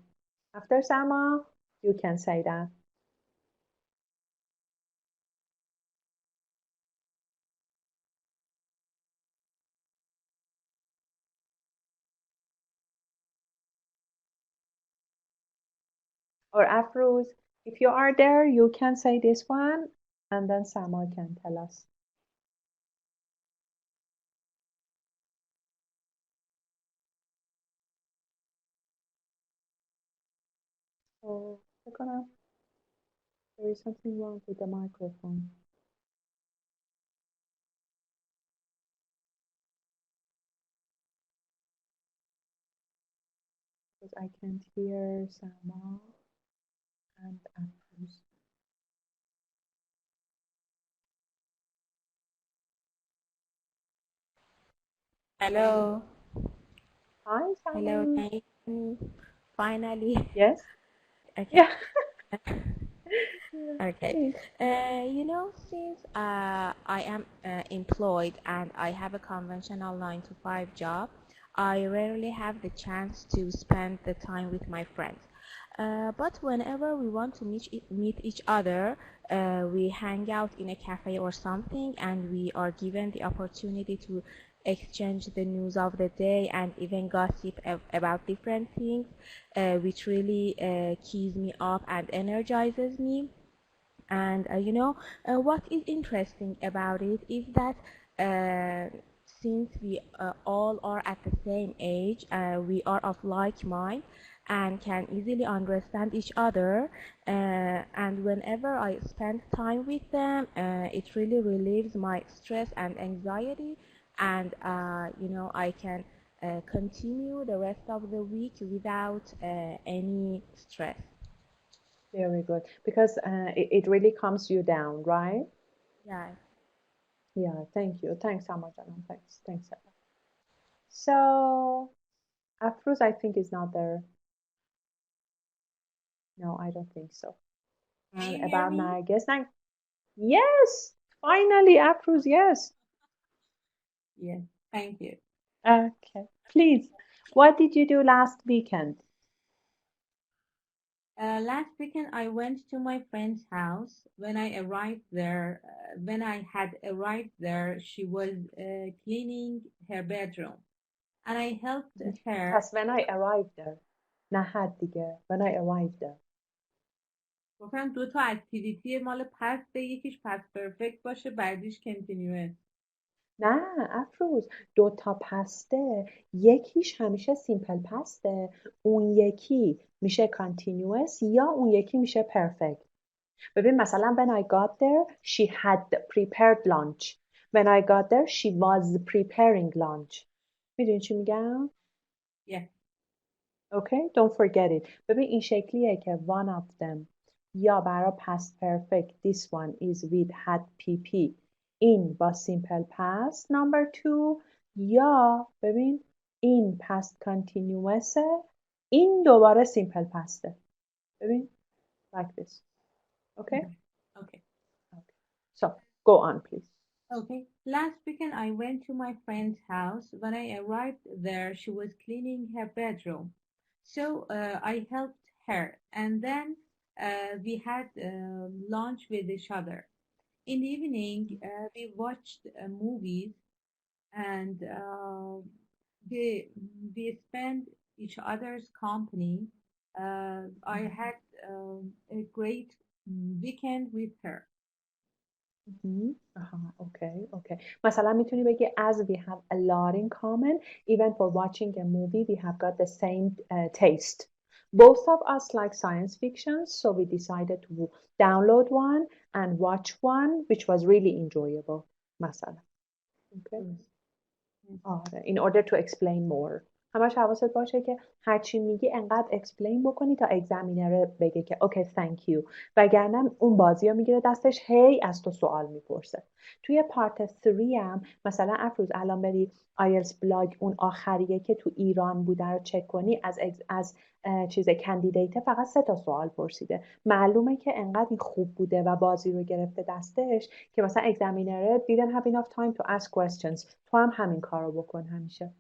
After Sama, you can say that. Or Afruz, if you are there, you can say this one, and then Sama can tell us. Oh, there is something wrong with the microphone. Because I can't hear Sama and Afruz. Hello. Hi, Sama. Hello, can you hear me? Finally. Yes? Okay. Yeah. Okay. Please. Since I am employed and I have a conventional 9 to 5 job, I rarely have the chance to spend the time with my friends. But whenever we want to meet each other, we hang out in a cafe or something, and we are given the opportunity to exchange the news of the day and even gossip about different things, which really keys me up and energizes me. And what is interesting about it is that since we all are at the same age, we are of like mind and can easily understand each other. And whenever I spend time with them, it really relieves my stress and anxiety, and I can continue the rest of the week without any stress. Very good. Because it really calms you down, right? Yeah. Yeah, thank you. Thanks, Amajanam. Thanks. So, Afruz, I think, is not there. No, I don't think so. Can you hear About me? Nargis. Yes! Finally, Afruz, yes. Yes, thank you. Okay. Please, what did you do last weekend? Last weekend, I went to my friend's house. When I had arrived there, she was cleaning her bedroom, and I helped her. Because when I arrived there. نه حد دیگه. When I arrived there. گفتم 2 تا اکتیویتی مال پسته، یکیش پس پرفکت باشه، بعدیش کنتینیوس. نه افروز 2 تا پسته، یکیش همیشه سیمپل پسته، اون یکی میشه کانتینیوس یا اون یکی میشه پرفکت. ببین مثلا when I got there she had prepared lunch. When I got there she was preparing lunch. میدونی چی میگم؟ Yeah. Okay, don't forget it. ببین این شکلیه که one of them یا برای past perfect this one is with had pp این با simple past number 2 یا ببین این past continuous این دوباره simple past ببین like this. Okay? Okay. So, go on please. Okay. Last weekend, I went to my friend's house. When I arrived there, she was cleaning her bedroom. So I helped her, and then we had lunch with each other. In the evening, we watched movies, and we spent each other's company. I had a great weekend with her. اوکی. مثلا میتونی بگی as we have a lot in common even for watching a movie we have got the same taste. Both of us like science fiction so we decided to download one and watch one which was really enjoyable مثلا. Okay. آره in order to explain more. همش حواست باشه که هرچی میگی انقدر explain بکنی تا اگزمینر بگه که اوکی thank you وگرنه اون بازی رو میگیره دستش هی از تو سوال میپرسه. توی پارت 3 هم مثلا افروز الان بری آیلتس بلاگ اون آخریه که تو ایران بوده رو چک کنی از چیز کندیدیت فقط 3 تا سوال پرسیده. معلومه که انقدر این خوب بوده و بازی رو گرفته دستش که مثلا اگزمینر didn't have enough time to ask questions. تو هم همین کار رو بکن همیشه.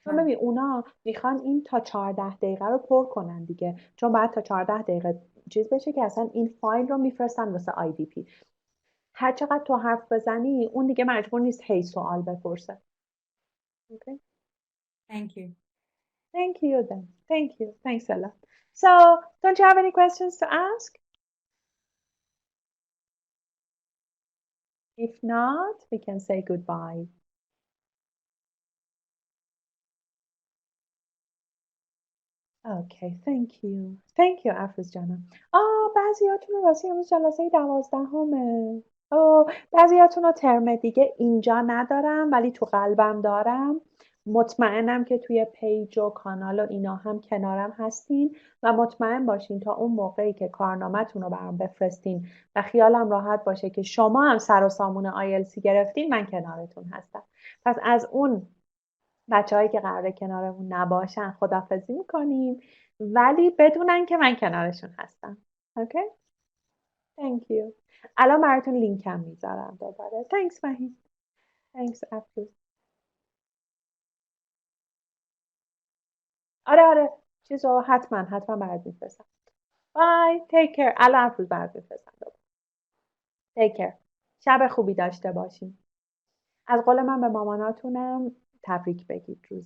چون ببین اونا میخوان این تا 14 دقیقه رو پر کنن دیگه چون بعد تا 14 دقیقه چیز بشه که اصلا این فایل رو میفرستن واسه IDP. هر چقدر تو حرف بزنی اون دیگه مجبور نیست هی سوال بپرسه. Okay? Thank you. Thank you then. Thank you. Thanks a lot. So, don't you have any questions to ask? If not, we can say goodbye. Okay, thank you. Thank you, افروز جانم. بعضیاتون رو راستی امروز جلسه 12. بعضیاتون رو ترم دیگه اینجا ندارم ولی تو قلبم دارم. مطمئنم که توی پیج و کانال و اینا هم کنارم هستین و مطمئن باشین تا اون موقعی که کارنامه‌تون رو برام بفرستین و خیالم راحت باشه که شما هم سر و سامون آیلتس گرفتین من کنارتون هستم. پس از اون بچه‌هایی که قراره کنارمون نباشن خداحافظی میکنیم ولی بدونن که من کنارشون هستم. اوکی؟ Thank you. الان براتون لینکم میذارم دوباره. Thanks فهیم. Thanks افروز. آره چیزو حتما برات میفرستم. Bye. Take care. الان افروز برات میفرستم دوباره. Take care. شب خوبی داشته باشین. از قول من به ماماناتونم تبریک بگید روز